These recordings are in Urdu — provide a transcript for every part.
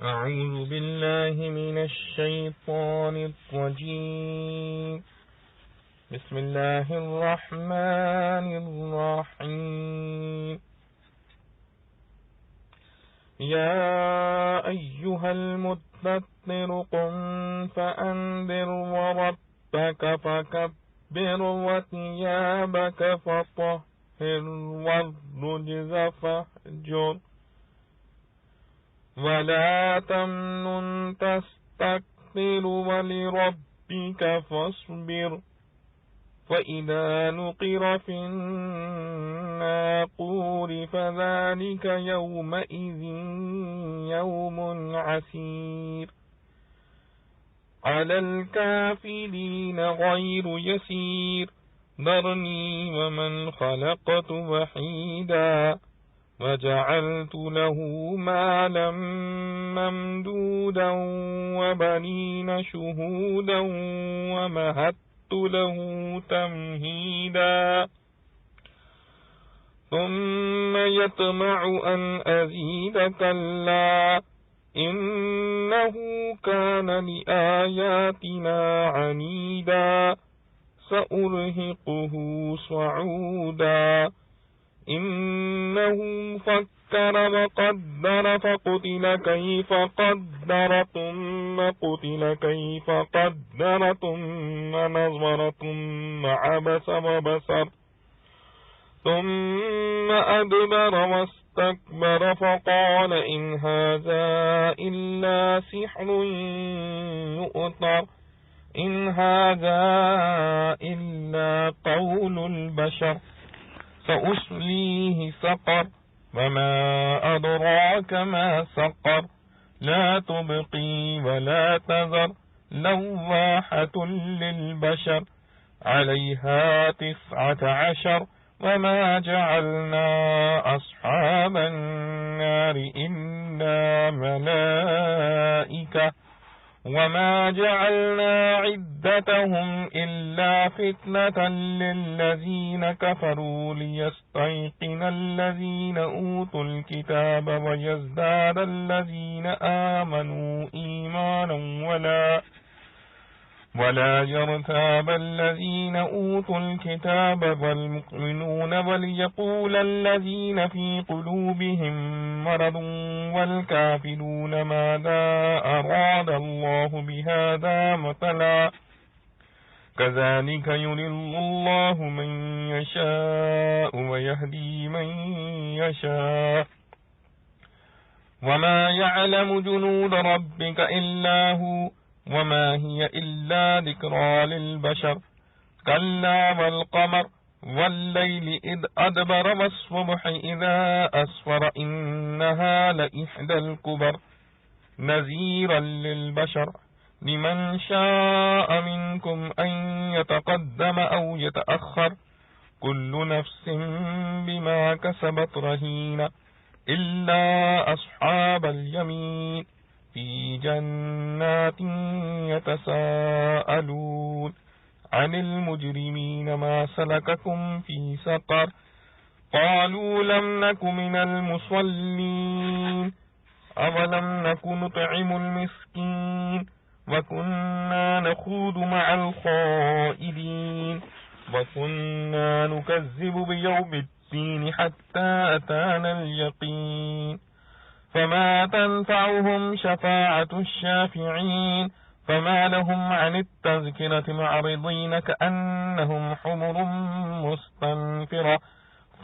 أعوذ بالله من الشيطان الرجيم بسم الله الرحمن الرحيم يا أيها المدثر قم فأنذر وربك فكبر وثيابك فطهر والرجز فاهجر ولا تمنن تستكثر ولربك فاصبر فإذا نقر في الناقور فذلك يومئذ يوم عسير على الكافرين غير يسير ذرني ومن خلقت وحيدا وجعلت له مالا ممدودا وبنين شهودا ومهدت له تمهيدا ثم يطمع أن أزيد كلا إنه كان لآياتنا عنيدا سأرهقه صعودا إنه فكر وقدر فقتل كيف قدر ثم قتل كيف قدر ثم نظر ثم عبس وبصر ثم أدبر واستكبر فقال إن هذا إلا سحر يؤثر إن هذا إلا قول البشر سأصليه سقر وما أدراك ما سقر لا تبقي ولا تذر لواحة للبشر عليها 19 وما جعلنا أصحاب النار إلا ملائكة وما جعلنا عدتهم إلا فتنة للذين كفروا ليستيقن الذين أوتوا الكتاب ويزداد الذين آمنوا إيمانا ولا يرتاب الذين أوتوا الكتاب والمؤمنون وليقول الذين في قلوبهم مرض والكافرون ماذا أراد الله بهذا مثلا كذلك يضل الله من يشاء ويهدي من يشاء وما يعلم جنود ربك إلا هو وما هي إلا ذكرى للبشر كلا والقمر والليل إذ أدبر والصبح إذا أسفر إنها لإحدى الكبر نذيرا للبشر لمن شاء منكم أن يتقدم أو يتأخر كل نفس بما كسبت رهينة إلا أصحاب اليمين في جنات يتساءلون عن المجرمين ما سلككم في سقر قالوا لم نك من المصلين أولم نك نطعم المسكين وكنا نخوض مع الخائضين وكنا نكذب بيوم الدين حتى أتانا اليقين فما تنفعهم شفاعة الشافعين فما لهم عن التذكرة معرضين كأنهم حمر مستنفرة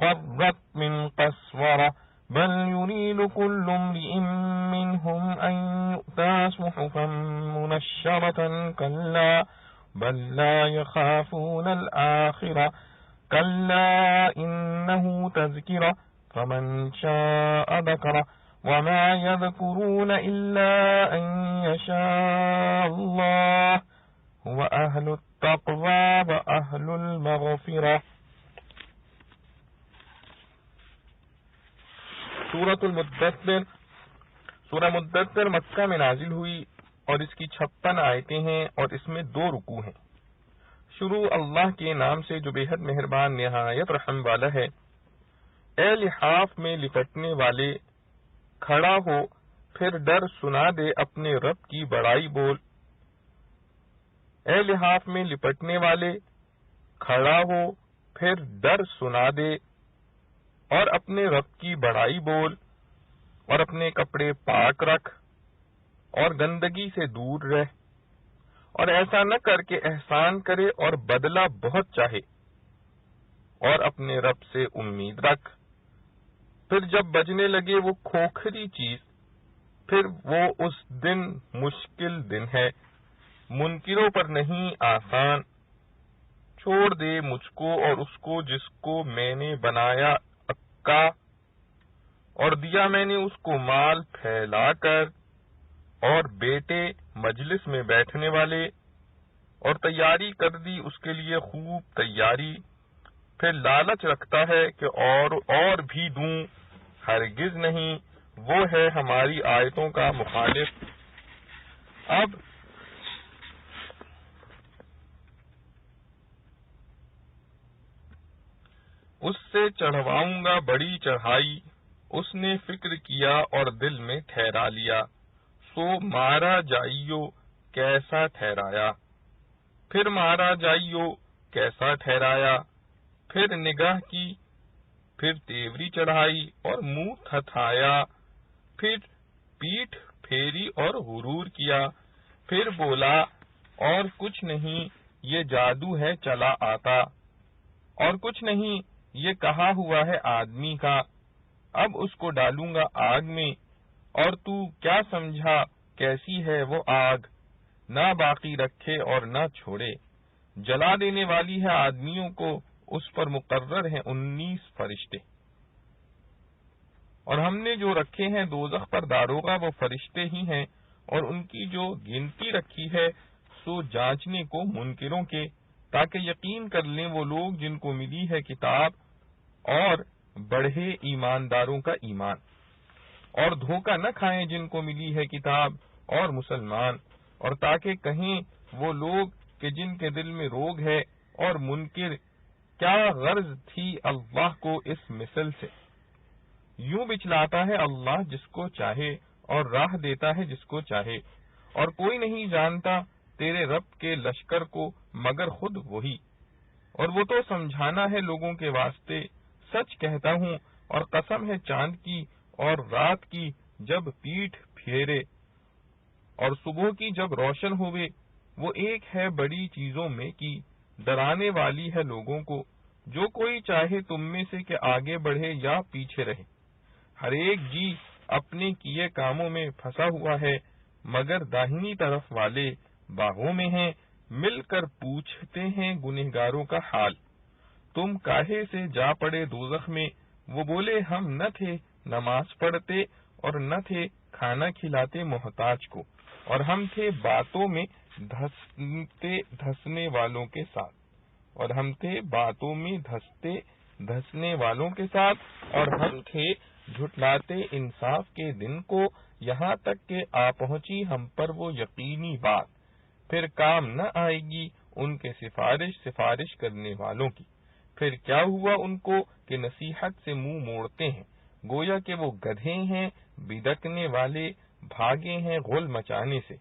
فرت من قسورة بل يريد كل امرئ منهم أن يؤتى صحفا منشرة كلا بل لا يخافون الآخرة كلا إنه تذكرة فمن شاء ذكره وما يذكرون إلا أن يشاء الله هو أهل التقوى وأهل المغفرة. سورة المدثر. سورہ مدثر مکہ میں نازل ہوئی اور اس کی 56 آیتیں ہیں اور اس میں 2 رکوع ہیں. شروع اللہ کے نام سے جو بے حد مہربان نہایت رحم والا ہے. اے لحاف میں لپٹنے والے، کھڑا ہو پھر ڈر سنا دے، اپنے رب کی بڑائی بول۔ اے لحاف میں لپٹنے والے، کھڑا ہو پھر ڈر سنا دے اور اپنے رب کی بڑائی بول، اور اپنے کپڑے پاک رکھ اور گندگی سے دور رہ، اور ایسا نہ کر کے احسان کرے اور بدلہ بہت چاہے، اور اپنے رب سے امید رکھ۔ پھر جب بجنے لگے وہ کھوکھری چیز، پھر وہ اس دن مشکل دن ہے، منکروں پر نہیں آسان۔ چھوڑ دے مجھ کو اور اس کو جس کو میں نے بنایا اکا، اور دیا میں نے اس کو مال پھیلا کر، اور بیٹے مجلس میں بیٹھنے والے، اور تیاری کر دی اس کے لیے خوب تیاری۔ پھر لالچ رکھتا ہے کہ اور بھی دوں، ہرگز نہیں، وہ ہے ہماری آیتوں کا مخالف۔ اب اس سے چڑھواؤں گا بڑی چڑھائی، اس نے فکر کیا اور دل میں ٹھہرا لیا، سو مارا جائیو کیسا ٹھہرایا۔ پھر مارا جائیو کیسا ٹھہرایا، پھر نگاہ کی، پھر تیوری چڑھائی اور منہ تھتھایا، پھر پیٹھ پھیری اور غرور کیا، پھر بولا اور کچھ نہیں، یہ جادو ہے چلا آتا، اور کچھ نہیں، یہ کہا ہوا ہے آدمی کا، اب اس کو ڈالوں گا آگ میں، اور تو کیا سمجھا کیسی ہے وہ آگ، نہ باقی رکھے اور نہ چھوڑے، جلا دینے والی ہے آدمیوں کو، اس پر مقرر ہیں 19 فرشتے۔ اور ہم نے جو رکھے ہیں دوزخ پر داروغہ وہ فرشتے ہی ہیں، اور ان کی جو گنتی رکھی ہے سو جانچنے کو منکروں کے، تاکہ یقین کر لیں وہ لوگ جن کو ملی ہے کتاب، اور بڑھے ایمانداروں کا ایمان، اور دھوکہ نہ کھائیں جن کو ملی ہے کتاب اور مسلمان، اور تاکہ کہیں وہ لوگ کہ جن کے دل میں روگ ہے اور منکر، کیا غرض تھی اللہ کو اس مثل سے، یوں بچلاتا ہے اللہ جس کو چاہے اور راہ دیتا ہے جس کو چاہے، اور کوئی نہیں جانتا تیرے رب کے لشکر کو مگر خود وہی، اور وہ تو سمجھانا ہے لوگوں کے واسطے، سچ کہتا ہوں اور قسم ہے چاند کی اور رات کی جب پیٹھ پھیرے، اور صبح کی جب روشن ہوئے، وہ ایک ہے بڑی چیزوں میں کی، ڈرانے والی ہے لوگوں کو، جو کوئی چاہے تم میں سے کہ آگے بڑھے یا پیچھے رہے، ہر ایک جی اپنے کیے کاموں میں پھنسا ہوا ہے، مگر داہنی طرف والے باغوں میں ہیں، مل کر پوچھتے ہیں گنہگاروں کا حال، تم کاہے سے جا پڑے دوزخ میں، وہ بولے ہم نہ تھے نماز پڑھتے اور نہ تھے کھانا کھلاتے محتاج کو، اور ہم تھے باتوں میں دھسنے والوں کے ساتھ، اور ہم تھے باتوں میں دھسنے والوں کے ساتھ، اور ہم تھے جھٹلاتے انصاف کے دن کو، یہاں تک کہ آ پہنچی ہم پر وہ یقینی بات، پھر کام نہ آئے گی ان کے سفارش کرنے والوں کی، پھر کیا ہوا ان کو کہ نصیحت سے منہ موڑتے ہیں، گویا کہ وہ گدھے ہیں بدکنے والے، بھاگے ہیں غل مچانے سے،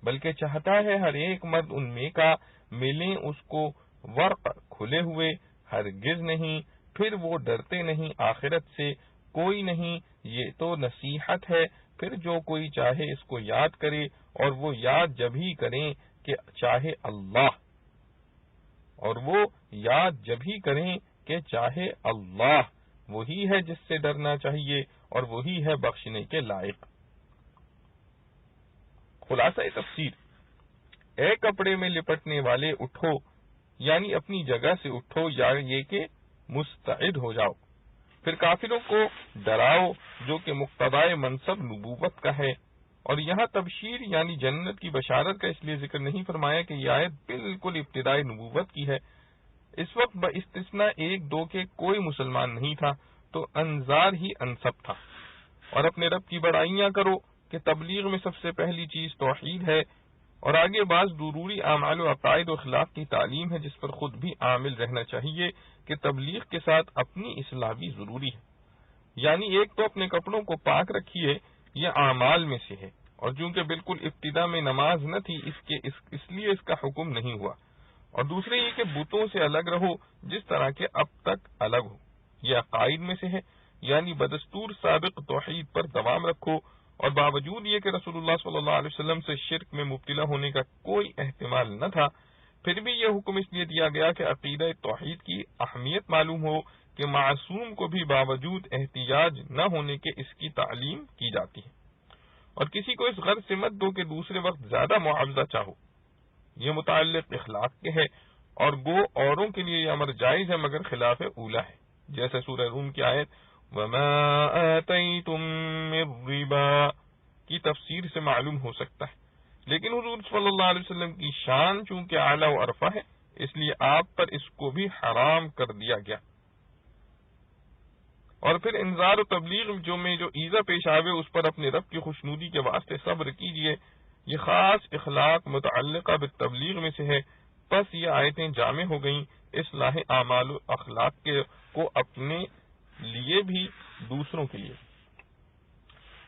بلکہ چاہتا ہے ہر ایک مرد ان میں کا ملیں اس کو ورق کھلے ہوئے، ہرگز نہیں، پھر وہ ڈرتے نہیں آخرت سے، کوئی نہیں، یہ تو نصیحت ہے، پھر جو کوئی چاہے اس کو یاد کرے، اور وہ یاد جبھی کریں کہ چاہے اللہ، اور وہ یاد جبھی کریں کہ چاہے اللہ، وہی ہے جس سے ڈرنا چاہیے اور وہی ہے بخشنے کے لائق۔ خلاصہ تفسیر، اے کپڑے میں لپٹنے والے اٹھو، یعنی اپنی جگہ سے اٹھو، یا یہ کہ مستعد ہو جاؤ، پھر کافروں کو ڈراؤ جو کہ مقتضائے منصب نبوت کا ہے، اور یہاں تبشیر یعنی جنت کی بشارت کا اس لیے ذکر نہیں فرمایا کہ یہ آیت بالکل ابتدائی نبوت کی ہے، اس وقت باستثناء ایک دو کے کوئی مسلمان نہیں تھا، تو انذار ہی انصب تھا، اور اپنے رب کی بڑائیاں کرو کہ تبلیغ میں سب سے پہلی چیز توحید ہے، اور آگے بعض ضروری اعمال و عقائد و اخلاق کی تعلیم ہے جس پر خود بھی عامل رہنا چاہیے کہ تبلیغ کے ساتھ اپنی اصلاح بھی ضروری ہے، یعنی ایک تو اپنے کپڑوں کو پاک رکھیے، یہ اعمال میں سے ہے، اور چونکہ بالکل ابتدا میں نماز نہ تھی اس لیے اس کا حکم نہیں ہوا۔ اور دوسرے یہ کہ بتوں سے الگ رہو جس طرح کے اب تک الگ ہو، یہ عقائد میں سے ہے، یعنی بدستور سابق توحید پر دوام رکھو، اور باوجود یہ کہ رسول اللہ صلی اللہ علیہ وسلم سے شرک میں مبتلا ہونے کا کوئی احتمال نہ تھا، پھر بھی یہ حکم اس لیے دیا گیا کہ عقیدہ توحید کی اہمیت معلوم ہو کہ معصوم کو بھی باوجود احتیاج نہ ہونے کے اس کی تعلیم کی جاتی ہے، اور کسی کو اس غرض سے مت دو کہ دوسرے وقت زیادہ معاوضہ چاہو۔ یہ متعلق اخلاق کے ہے، اور گو اوروں کے لیے یہ امر جائز ہے مگر خلاف اولا ہے، جیسے سورہ روم کی آیت وَمَا آتَيْتُم مِّن رِّبَا کی تفسیر سے معلوم ہو سکتا ہے، لیکن حضور صلی اللہ علیہ وسلم کی شان چونکہ اعلیٰ و عرفہ ہے اس لیے آپ پر اس کو بھی حرام کر دیا گیا۔ اور پھر انذار و تبلیغ جو ایذا پیش آوے اس پر اپنے رب کی خوشنودی کے واسطے صبر کیجیے، یہ خاص اخلاق متعلقہ بالتبلیغ میں سے ہے، پس یہ آیتیں جامع ہو گئیں اصلاح اعمال و اخلاق کو اپنے لیے بھی دوسروں کے لیے۔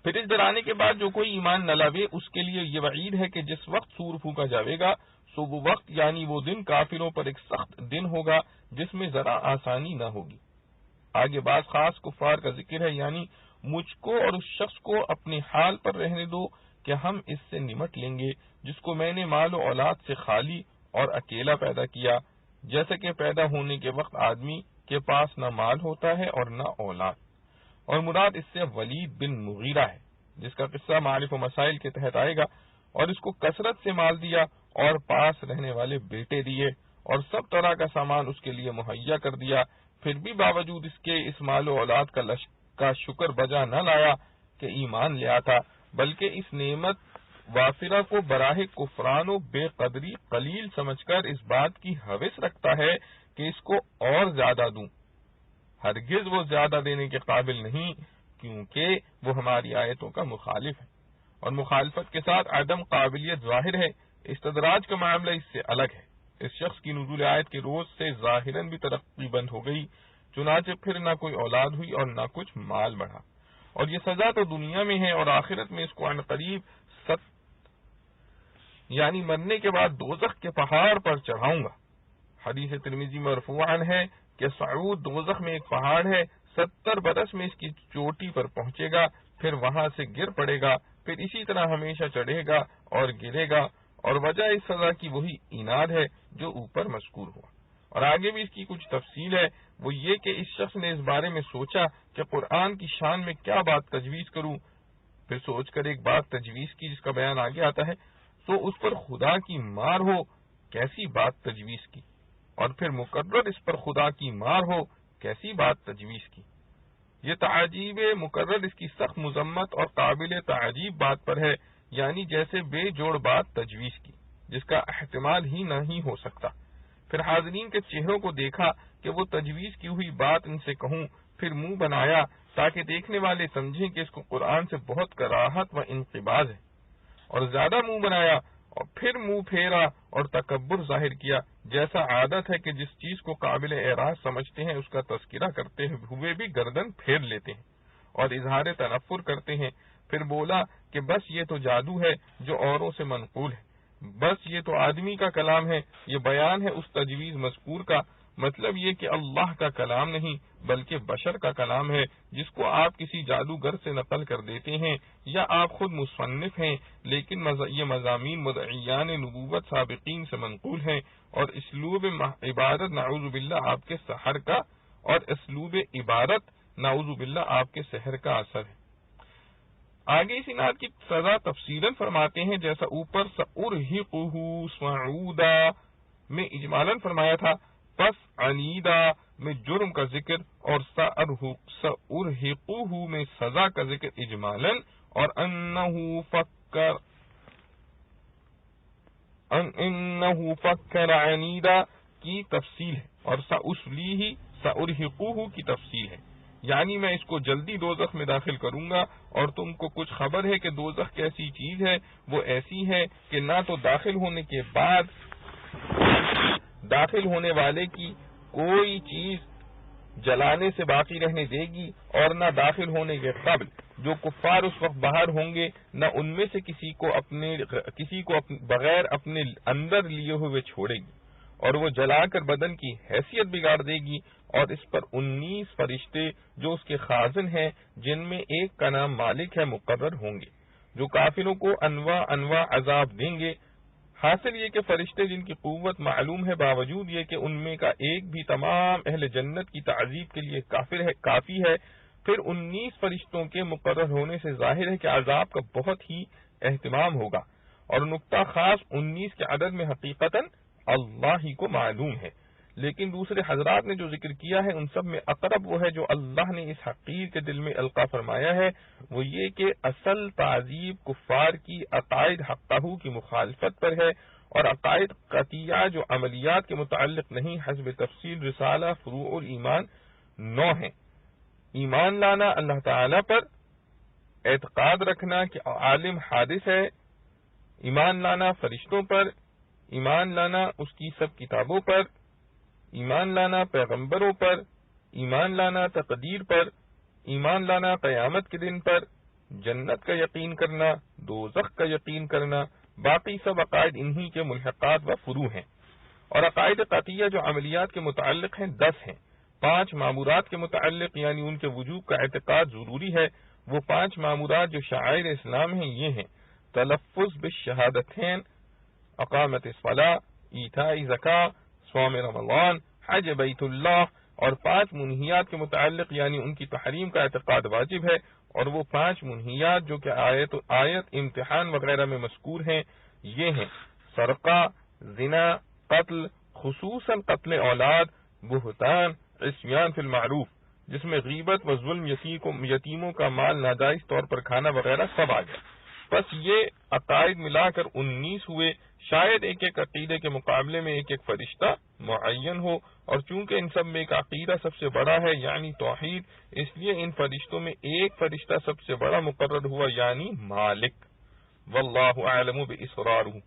پھر اس ڈرانے کے بعد جو کوئی ایمان نہ لاوے اس کے لیے یہ وعید ہے کہ جس وقت سور پھونکا جاوے گا سو وہ وقت یعنی وہ دن کافروں پر ایک سخت دن ہوگا جس میں ذرا آسانی نہ ہوگی۔ آگے بعض خاص کفار کا ذکر ہے، یعنی مجھ کو اور اس شخص کو اپنے حال پر رہنے دو کہ ہم اس سے نمٹ لیں گے جس کو میں نے مال و اولاد سے خالی اور اکیلا پیدا کیا، جیسے کہ پیدا ہونے کے وقت آدمی کے پاس نہ مال ہوتا ہے اور نہ اولاد۔ اور مراد اس سے ولید بن مغیرہ ہے جس کا قصہ معارف و مسائل کے تحت آئے گا، اور اس کو کثرت سے مال دیا اور پاس رہنے والے بیٹے دیے اور سب طرح کا سامان اس کے لیے مہیا کر دیا، پھر بھی باوجود اس کے اس مال و اولاد کا شکر بجا نہ لایا کہ ایمان لے آتا، بلکہ اس نعمت وافرہ کو براہ کفران و بے قدری قلیل سمجھ کر اس بات کی ہوس رکھتا ہے کہ اس کو اور زیادہ دوں۔ ہرگز وہ زیادہ دینے کے قابل نہیں، کیونکہ وہ ہماری آیتوں کا مخالف ہے، اور مخالفت کے ساتھ عدم قابلیت ظاہر ہے۔ استدراج کا معاملہ اس سے الگ ہے۔ اس شخص کی نزول آیت کے روز سے ظاہراً بھی ترقی بند ہو گئی، چنانچہ پھر نہ کوئی اولاد ہوئی اور نہ کچھ مال بڑھا، اور یہ سزا تو دنیا میں ہے، اور آخرت میں اس کو عن قریب یعنی مرنے کے بعد دوزخ کے پہاڑ پر چڑھاؤں گا۔ حدیث ترمذی میں مرفوعاً ہے کہ صعود دوزخ میں ایک پہاڑ ہے، 70 برس میں اس کی چوٹی پر پہنچے گا، پھر وہاں سے گر پڑے گا، پھر اسی طرح ہمیشہ چڑھے گا اور گرے گا، اور وجہ اس سزا کی وہی عناد ہے جو اوپر مذکور ہوا۔ اور آگے بھی اس کی کچھ تفصیل ہے، وہ یہ کہ اس شخص نے اس بارے میں سوچا کہ قرآن کی شان میں کیا بات تجویز کروں، پھر سوچ کر ایک بات تجویز کی جس کا بیان آگے آتا ہے، تو اس پر خدا کی مار ہو، کیسی بات تجویز کی، اور پھر مقرر اس پر خدا کی مار ہو، کیسی بات تجویز کی۔ یہ تعجیب مقرر اس کی سخت مذمت اور قابل تعجیب بات پر ہے، یعنی جیسے بے جوڑ بات تجویز کی جس کا احتمال ہی نہیں ہو سکتا۔ پھر حاضرین کے چہروں کو دیکھا کہ وہ تجویز کی ہوئی بات ان سے کہوں، پھر منہ بنایا تاکہ دیکھنے والے سمجھیں کہ اس کو قرآن سے بہت کراہت و انقباض ہے، اور زیادہ منہ بنایا اور پھر منہ پھیرا اور تکبر ظاہر کیا، جیسا عادت ہے کہ جس چیز کو قابل اعراض سمجھتے ہیں اس کا تذکرہ کرتے ہوئے بھی گردن پھیر لیتے ہیں اور اظہار تنفر کرتے ہیں۔ پھر بولا کہ بس یہ تو جادو ہے جو اوروں سے منقول ہے، بس یہ تو آدمی کا کلام ہے، یہ بیان ہے اس تجویز مذکور کا، مطلب یہ کہ اللہ کا کلام نہیں بلکہ بشر کا کلام ہے جس کو آپ کسی جادوگر سے نقل کر دیتے ہیں، یا آپ خود مصنف ہیں، لیکن یہ مضامین مدعیان نبوت سابقین سے منقول ہیں، اور اسلوب عبادت نعوذ باللہ آپ کے سحر کا، اور اسلوب عبادت نعوذ باللہ آپ کے سحر کا اثر ہے۔ آگے اس اناد کی سزا تفصیلاً فرماتے ہیں، جیسا اوپر سأرہقہ صعودا میں اجمالاً فرمایا تھا، پس عنیدہ میں جرم کا ذکر اور سأرہقہ میں سزا کا ذکر اجمالاً، اور انہ فکر عنیدہ کی تفصیل ہے، اور سأصلیہ سأرہقہ کی تفصیل ہے، یعنی میں اس کو جلدی دوزخ میں داخل کروں گا، اور تم کو کچھ خبر ہے کہ دوزخ کیسی چیز ہے، وہ ایسی ہے کہ نہ تو داخل ہونے کے بعد داخل ہونے والے کی کوئی چیز جلانے سے باقی رہنے دے گی، اور نہ داخل ہونے کے قبل جو کفار اس وقت باہر ہوں گے نہ ان میں سے کسی کو بغیر اپنے اندر لیے ہوئے چھوڑے گی، اور وہ جلا کر بدن کی حیثیت بگاڑ دے گی، اور اس پر 19 فرشتے جو اس کے خازن ہیں، جن میں ایک کا نام مالک ہے، مقرر ہوں گے، جو کافروں کو انواع عذاب دیں گے۔ حاصل یہ کہ فرشتے جن کی قوت معلوم ہے، باوجود یہ کہ ان میں کا ایک بھی تمام اہل جنت کی تعذیب کے لیے کافی ہے، پھر 19 فرشتوں کے مقرر ہونے سے ظاہر ہے کہ عذاب کا بہت ہی اہتمام ہوگا، اور نقطہ خاص 19 کے عدد میں حقیقتاً اللہ ہی کو معلوم ہے، لیکن دوسرے حضرات نے جو ذکر کیا ہے ان سب میں اقرب وہ ہے جو اللہ نے اس حقیر کے دل میں القا فرمایا ہے، وہ یہ کہ اصل تعذیب کفار کی عقائد حقہ کی مخالفت پر ہے، اور عقائد قطعیہ جو عملیات کے متعلق نہیں، حسب تفصیل رسالہ فروع الایمان 9 ہیں۔ ایمان لانا اللہ تعالی پر، اعتقاد رکھنا کہ عالم حادث ہے، ایمان لانا فرشتوں پر، ایمان لانا اس کی سب کتابوں پر، ایمان لانا پیغمبروں پر، ایمان لانا تقدیر پر، ایمان لانا قیامت کے دن پر، جنت کا یقین کرنا، دوزخ کا یقین کرنا، باقی سب عقائد انہی کے ملحقات و فروع ہیں۔ اور عقائد قطعیہ جو عملیات کے متعلق ہیں 10 ہیں۔ 5 مامورات کے متعلق یعنی ان کے وجوب کا اعتقاد ضروری ہے۔ وہ 5 مامورات جو شعائر اسلام ہیں یہ ہیں: تلفظ بالشہادتین، اقامت الصلاۃ، ایتاء زکوٰۃ، صوم رمضان، حج بیت اللہ، اور 5 منہیات کے متعلق یعنی ان کی تحریم کا اعتقاد واجب ہے، اور وہ 5 منہیات جو کہ آیت امتحان وغیرہ میں مذکور ہیں یہ ہیں: سرقہ، زنا، قتل، خصوصاً قتل اولاد، بہتان، عصیان فی المعروف، جس میں غیبت و ظلم، یتیموں کا مال ناجائز طور پر کھانا وغیرہ سب آ گیا۔ بس یہ عقائد ملا کر 19 ہوئے۔ شاید ایک ایک عقیدے کے مقابلے میں ایک ایک فرشتہ معین ہو، اور چونکہ ان سب میں ایک عقیدہ سب سے بڑا ہے یعنی توحید، اس لیے ان فرشتوں میں ایک فرشتہ سب سے بڑا مقرر ہوا یعنی مالک۔ واللہ اعلم باسرارہ۔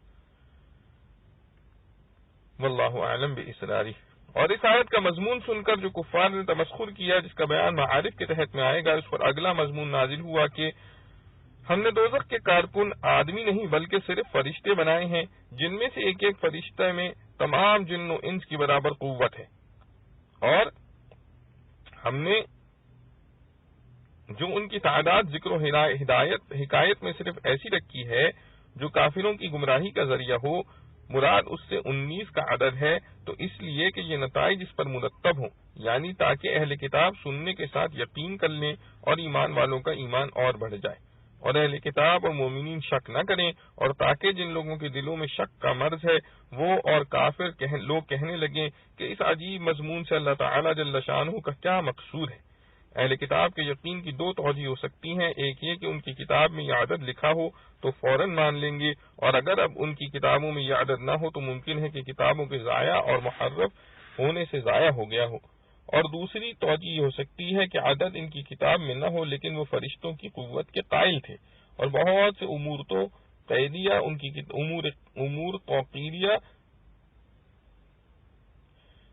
اور اس آیت کا مضمون سن کر جو کفار نے تمسخر کیا، جس کا بیان معارف کے تحت میں آئے گا، اس پر اگلا مضمون نازل ہوا کہ ہم نے دوزخ کے کارکن آدمی نہیں بلکہ صرف فرشتے بنائے ہیں، جن میں سے ایک ایک فرشتہ میں تمام جن و انس کی برابر قوت ہے، اور ہم نے جو ان کی تعداد ذکر و حکایت میں صرف ایسی رکھی ہے جو کافروں کی گمراہی کا ذریعہ ہو، مراد اس سے 19 کا عدد ہے، تو اس لیے کہ یہ نتائج اس پر مرتب ہوں، یعنی تاکہ اہل کتاب سننے کے ساتھ یقین کر لیں اور ایمان والوں کا ایمان اور بڑھ جائے، اور اہل کتاب اور مومنین شک نہ کریں، اور تاکہ جن لوگوں کے دلوں میں شک کا مرض ہے وہ اور کافر لوگ کہنے لگیں کہ اس عجیب مضمون سے اللہ تعالی جل شانہ کا کیا مقصود ہے۔ اہل کتاب کے یقین کی 2 توجہ ہو سکتی ہیں، ایک یہ کہ ان کی کتاب میں یہ عدد لکھا ہو تو فوراً مان لیں گے، اور اگر اب ان کی کتابوں میں یہ عدد نہ ہو تو ممکن ہے کہ کتابوں کے ضائع اور محرف ہونے سے ضائع ہو گیا ہو، اور دوسری توجہ یہ ہو سکتی ہے کہ عدد ان کی کتاب میں نہ ہو لیکن وہ فرشتوں کی قوت کے قائل تھے، اور بہت سے امور تو قیدیہ امور توقیریہ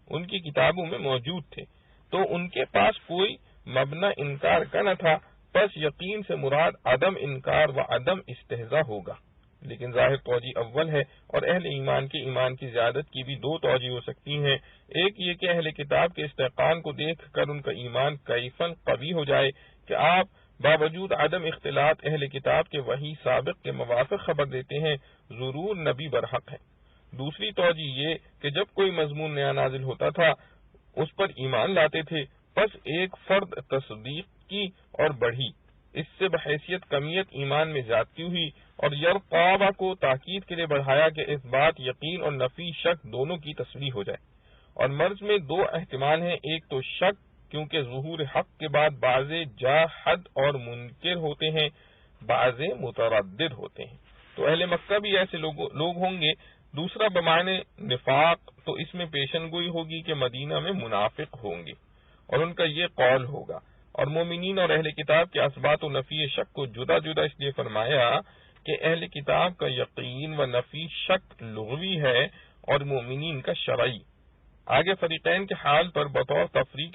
ان کی کتابوں میں موجود تھے، تو ان کے پاس کوئی مبنی انکار کا نہ تھا، پس یقین سے مراد عدم انکار و عدم استہزاء ہوگا، لیکن ظاہر توجہ اول ہے، اور اہل ایمان کے ایمان کی زیادت کی بھی 2 توجہ ہو سکتی ہیں، ایک یہ کہ اہل کتاب کے استحقاق کو دیکھ کر ان کا ایمان کیفاً قوی ہو جائے کہ آپ باوجود عدم اختلاط اہل کتاب کے وحی سابق کے موافق خبر دیتے ہیں، ضرور نبی برحق ہے۔ دوسری توجہ یہ کہ جب کوئی مضمون نیا نازل ہوتا تھا اس پر ایمان لاتے تھے، پس ایک فرد تصدیق کی اور بڑھی، اس سے بحیثیت کمیت ایمان میں زیادتی ہوئی، اور یرقابہ کو تاکید کے لیے بڑھایا کہ اس بات یقین اور نفی شک دونوں کی تصریح ہو جائے۔ اور مرض میں 2 احتمال ہیں، ایک تو شک کیونکہ ظہور حق کے بعد بعض جاحد اور منکر ہوتے ہیں، بعض متردد ہوتے ہیں، تو اہل مکہ بھی ایسے لوگ ہوں گے۔ دوسرا بمعنی نفاق، تو اس میں پیشن گوئی ہوگی کہ مدینہ میں منافق ہوں گے، اور ان کا یہ قول ہوگا۔ اور مومنین اور اہل کتاب کے اثبات و نفی شک کو جدا جدا اس لیے فرمایا کہ اہل کتاب کا یقین و نفی شک لغوی ہے اور مومنین کا شرعی۔ آگے فریقین کے حال پر بطور تفریح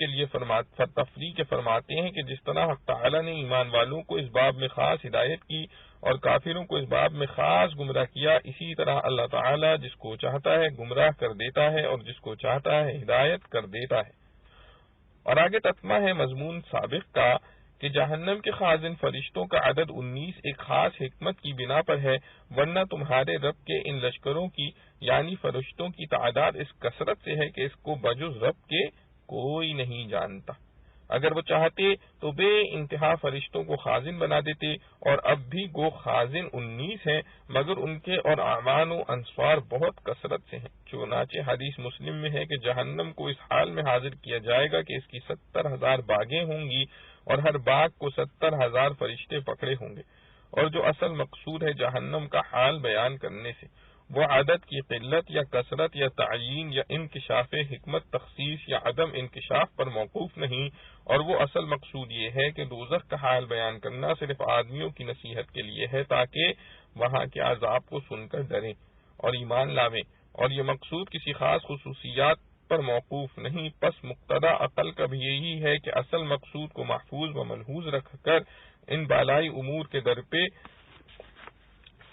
کے فرماتے ہیں کہ جس طرح حق تعالی نے ایمان والوں کو اس باب میں خاص ہدایت کی اور کافروں کو اس باب میں خاص گمراہ کیا، اسی طرح اللہ تعالی جس کو چاہتا ہے گمراہ کر دیتا ہے اور جس کو چاہتا ہے ہدایت کر دیتا ہے۔ اور آگے تتمہ ہے مضمون سابق کا کہ جہنم کے خازن فرشتوں کا عدد 19 ایک خاص حکمت کی بنا پر ہے، ورنہ تمہارے رب کے ان لشکروں کی یعنی فرشتوں کی تعداد اس کثرت سے ہے کہ اس کو بجز رب کے کوئی نہیں جانتا۔ اگر وہ چاہتے تو بے انتہا فرشتوں کو خازن بنا دیتے، اور اب بھی گو خازن 19 ہیں، مگر ان کے اور اعوان و انصار بہت کثرت سے ہیں۔ چنانچہ حدیث مسلم میں ہے کہ جہنم کو اس حال میں حاضر کیا جائے گا کہ اس کی 70,000 باغیں ہوں گی اور ہر باغ کو 70,000 فرشتے پکڑے ہوں گے۔ اور جو اصل مقصود ہے جہنم کا حال بیان کرنے سے، وہ عدد کی قلت یا کثرت یا تعیین یا انکشاف حکمت تخصیص یا عدم انکشاف پر موقوف نہیں، اور وہ اصل مقصود یہ ہے کہ دوزخ کا حال بیان کرنا صرف آدمیوں کی نصیحت کے لیے ہے تاکہ وہاں کے عذاب کو سن کر ڈریں اور ایمان لاویں، اور یہ مقصود کسی خاص خصوصیات پر موقوف نہیں۔ پس مقتضی عقل کا بھی یہی ہے کہ اصل مقصود کو محفوظ و ملحوظ رکھ کر ان بالائی امور کے در پہ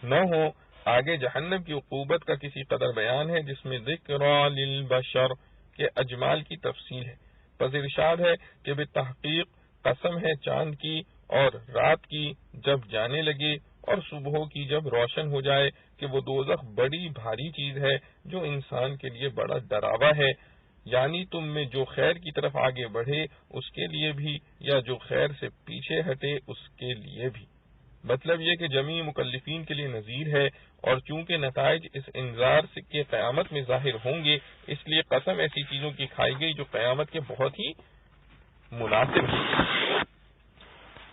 نہ ہو۔ آگے جہنم کی عقوبت کا کسی قدر بیان ہے جس میں ذکر للبشر کے اجمال کی تفصیل ہے۔ پس ارشاد ہے کہ بالتحقیق قسم ہے چاند کی اور رات کی جب جانے لگے اور صبح کی جب روشن ہو جائے کہ وہ دوزخ بڑی بھاری چیز ہے جو انسان کے لیے بڑا ڈراوا ہے، یعنی تم میں جو خیر کی طرف آگے بڑھے اس کے لیے بھی یا جو خیر سے پیچھے ہٹے اس کے لیے بھی۔ مطلب یہ کہ جمیع مکلفین کے لیے نذیر ہے، اور چونکہ نتائج اس انذار سے کے قیامت میں ظاہر ہوں گے اس لیے قسم ایسی چیزوں کی کھائی گئی جو قیامت کے بہت ہی مناسب ہے۔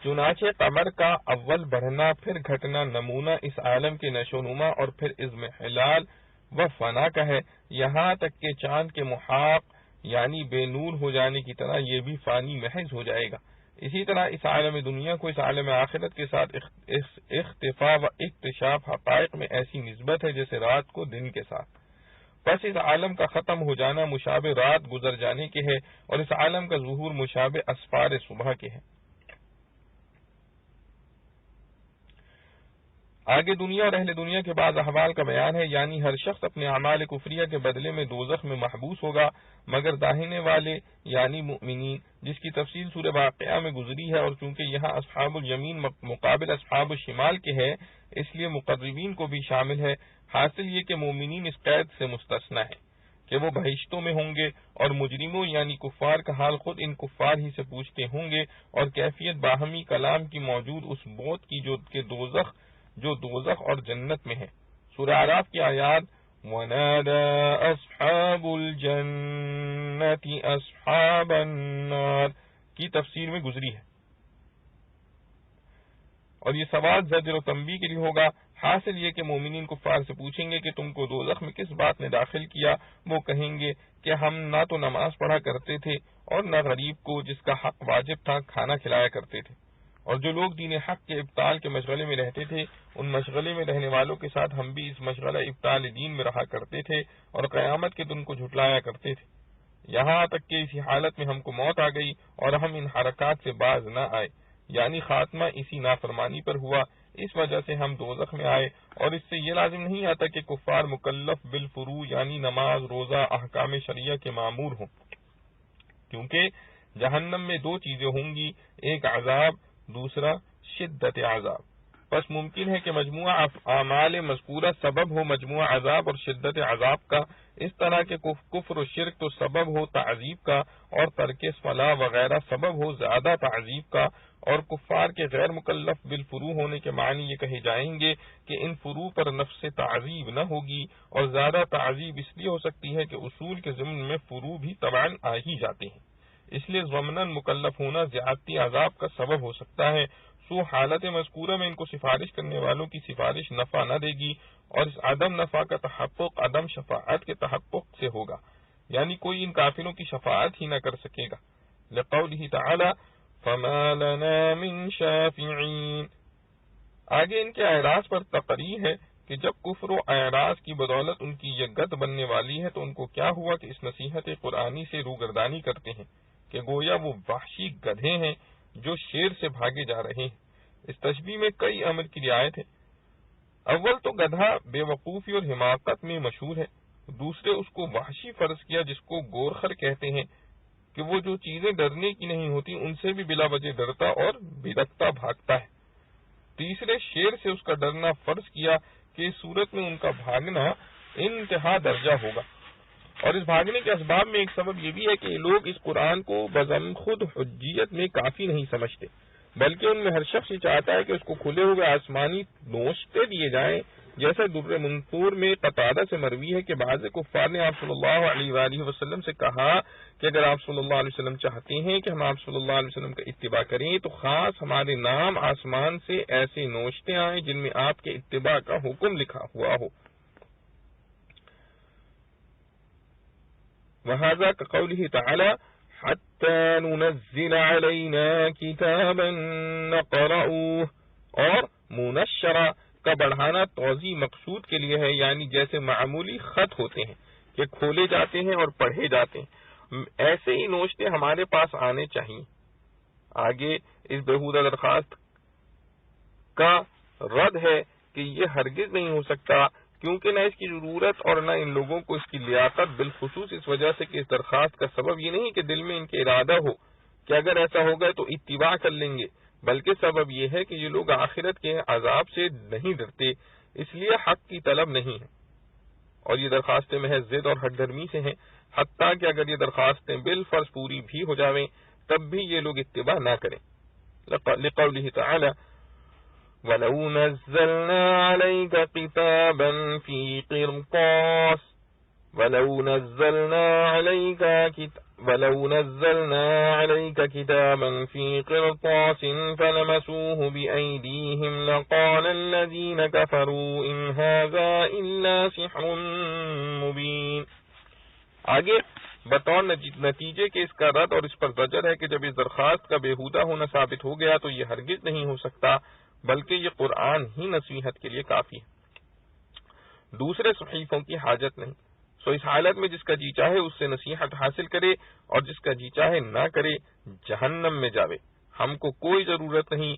چنانچہ قمر کا اول بڑھنا پھر گھٹنا نمونہ اس عالم کے نشو و نما اور پھر اضمحلال و فنا کا ہے، یہاں تک کہ چاند کے محاق یعنی بے نور ہو جانے کی طرح یہ بھی فانی محض ہو جائے گا۔ اسی طرح اس عالم دنیا کو اس عالم آخرت کے ساتھ اختفا و اکتشاف حقائق میں ایسی نسبت ہے جیسے رات کو دن کے ساتھ۔ پس اس عالم کا ختم ہو جانا مشابہ رات گزر جانے کے ہے، اور اس عالم کا ظہور مشابہ اسفار صبح کے ہے۔ آگے دنیا اور اہل دنیا کے بعض احوال کا بیان ہے، یعنی ہر شخص اپنے اعمال کفریہ کے بدلے میں دوزخ میں محبوس ہوگا مگر داہنے والے یعنی مؤمنین، جس کی تفصیل سورہ واقعہ میں گزری ہے، اور چونکہ یہاں اصحاب الیمین مقابل اصحاب الشمال کے ہے اس لیے مقربین کو بھی شامل ہے۔ حاصل یہ کہ مومنین اس قید سے مستثنی ہے کہ وہ بہشتوں میں ہوں گے، اور مجرموں یعنی کفار کا حال خود ان کفار ہی سے پوچھتے ہوں گے، اور کیفیت باہمی کلام کی موجود اس موت کی جو دوزخ اور جنت میں ہے۔ سورہ اعراف کی آیات وَنَادَى أَصْحَابُ الْجَنَّةِ أَصْحَابَ النَّارِ کی تفسیر میں گزری ہے، اور یہ سوال زجر و تنبیہ کے لیے ہوگا۔ حاصل یہ کہ مومنین کفار سے پوچھیں گے کہ تم کو دوزخ میں کس بات نے داخل کیا، وہ کہیں گے کہ ہم نہ تو نماز پڑھا کرتے تھے اور نہ غریب کو جس کا حق واجب تھا کھانا کھلایا کرتے تھے، اور جو لوگ دین حق کے ابطال کے مشغلے میں رہتے تھے ان مشغلے میں رہنے والوں کے ساتھ ہم بھی اس مشغلہ ابطال دین میں رہا کرتے تھے اور قیامت کے دن کو جھٹلایا کرتے تھے، یہاں تک کہ اسی حالت میں ہم کو موت آ گئی اور ہم ان حرکات سے باز نہ آئے، یعنی خاتمہ اسی نافرمانی پر ہوا، اس وجہ سے ہم دوزخ میں آئے۔ اور اس سے یہ لازم نہیں آتا کہ کفار مکلف بالفروع یعنی نماز روزہ احکام شریعہ کے مامور ہوں، کیونکہ جہنم میں دو چیزیں ہوں گی، ایک عذاب، دوسرا شدت عذاب۔ پس ممکن ہے کہ مجموعہ اعمال مذکورہ سبب ہو مجموعہ عذاب اور شدت عذاب کا، اس طرح کے کفر و شرک تو سبب ہو تعذیب کا، اور ترک صلاح وغیرہ سبب ہو زیادہ تعذیب کا، اور کفار کے غیر مکلف بالفروع ہونے کے معنی یہ کہے جائیں گے کہ ان فروع پر نفس تعذیب نہ ہوگی، اور زیادہ تعذیب اس لیے ہو سکتی ہے کہ اصول کے ضمن میں فروع بھی طبعاً آ ہی جاتے ہیں، اس لیے ضمناً مکلف ہونا زیادتی عذاب کا سبب ہو سکتا ہے۔ سو حالت مذکورہ میں ان کو سفارش کرنے والوں کی سفارش نفع نہ دے گی، اور اس عدم نفع کا تحقق عدم شفاعت کے تحقق سے ہوگا، یعنی کوئی ان کافروں کی شفاعت ہی نہ کر سکے گا، لقولہ تعالی فما لنا من شافعین۔ آگے ان کے اعراض پر تقریر ہے کہ جب کفر و اعراض کی بدولت ان کی یہ گد بننے والی ہے تو ان کو کیا ہوا کہ اس نصیحت قرآنی سے روگردانی کرتے ہیں کہ گویا وہ وحشی گدھے ہیں جو شیر سے بھاگے جا رہے ہیں۔ اس تشبیہ میں کئی امر کی رعایت ہے۔ اول تو گدھا بے وقوفی اور حماقت میں مشہور ہے، دوسرے اس کو وحشی فرض کیا جس کو گورخر کہتے ہیں کہ وہ جو چیزیں ڈرنے کی نہیں ہوتی ان سے بھی بلا وجہ ڈرتا اور بھڑکتا بھاگتا ہے۔ تیسرے شیر سے اس کا ڈرنا فرض کیا کہ اس صورت میں ان کا بھاگنا انتہا درجہ ہوگا، اور اس بھاگنے کے اسباب میں ایک سبب یہ بھی ہے کہ لوگ اس قرآن کو بذم خود حجیت میں کافی نہیں سمجھتے، بلکہ ان میں ہر شخص یہ چاہتا ہے کہ اس کو کھلے ہوئے آسمانی نوشتے دیے جائیں، جیسا در منصور میں قتادہ سے مروی ہے کہ بعض کفار نے آپ صلی اللہ علیہ وآلہ وسلم سے کہا کہ اگر آپ صلی اللہ علیہ وسلم چاہتے ہیں کہ ہم آپ صلی اللہ علیہ وسلم کا اتباع کریں تو خاص ہمارے نام آسمان سے ایسے نوشتے آئیں جن میں آپ کے اتباع کا حکم لکھا ہوا ہو۔ وَهَذَا كَقَوْلِهِ تَعَالَى حَتَّى نُنَزِّلَ عَلَيْنَا كِتَابًا نَقْرَؤُهُ، اور منشرہ کا بڑھانا توضیح مقصود کے لیے ہے، یعنی جیسے معمولی خط ہوتے ہیں کہ کھولے جاتے ہیں اور پڑھے جاتے ہیں، ایسے ہی نوشتے ہمارے پاس آنے چاہیے۔ آگے اس بےہودہ درخواست کا رد ہے کہ یہ ہرگز نہیں ہو سکتا، کیونکہ نہ اس کی ضرورت اور نہ ان لوگوں کو اس کی لیاقت، بالخصوص اس وجہ سے کہ اس درخواست کا سبب یہ نہیں کہ دل میں ان کے ارادہ ہو کہ اگر ایسا ہوگا تو اتباع کر لیں گے، بلکہ سبب یہ ہے کہ یہ لوگ آخرت کے عذاب سے نہیں ڈرتے، اس لیے حق کی طلب نہیں ہے، اور یہ درخواستیں محض ضد اور ہٹ دھرمی سے ہیں، حتیٰ کہ اگر یہ درخواستیں بالفرض پوری بھی ہو جاویں تب بھی یہ لوگ اتباع نہ کریں۔ لقوله تعالی وَلَوْ نَزَّلْنَا عَلَيْكَ كِتَابًا فِي قِرْطَاسٍ وَلَوْ نَزَّلْنَا عَلَيْكَ كِتَابًا فِي قِرْطَاسٍ فَلَمَسُوهُ بِأَيْدِيهِمْ لَقَالَ الَّذِينَ كَفَرُوا إِنْ هَذَا إِلَّا سِحْرٌ مُبِينٌ۔ آگے بطور نتیجے کے اس کا رد اور اس پر زجر ہے کہ جب اس درخواست کا بےہودہ ہونا ثابت ہو گیا تو یہ ہرگز نہیں ہو سکتا، بلکہ یہ قرآن ہی نصیحت کے لیے کافی ہے، دوسرے صحیفوں کی حاجت نہیں۔ سو اس حالت میں جس کا جی چاہے اس سے نصیحت حاصل کرے اور جس کا جی چاہے نہ کرے جہنم میں جاوے۔ ہم کو کوئی ضرورت نہیں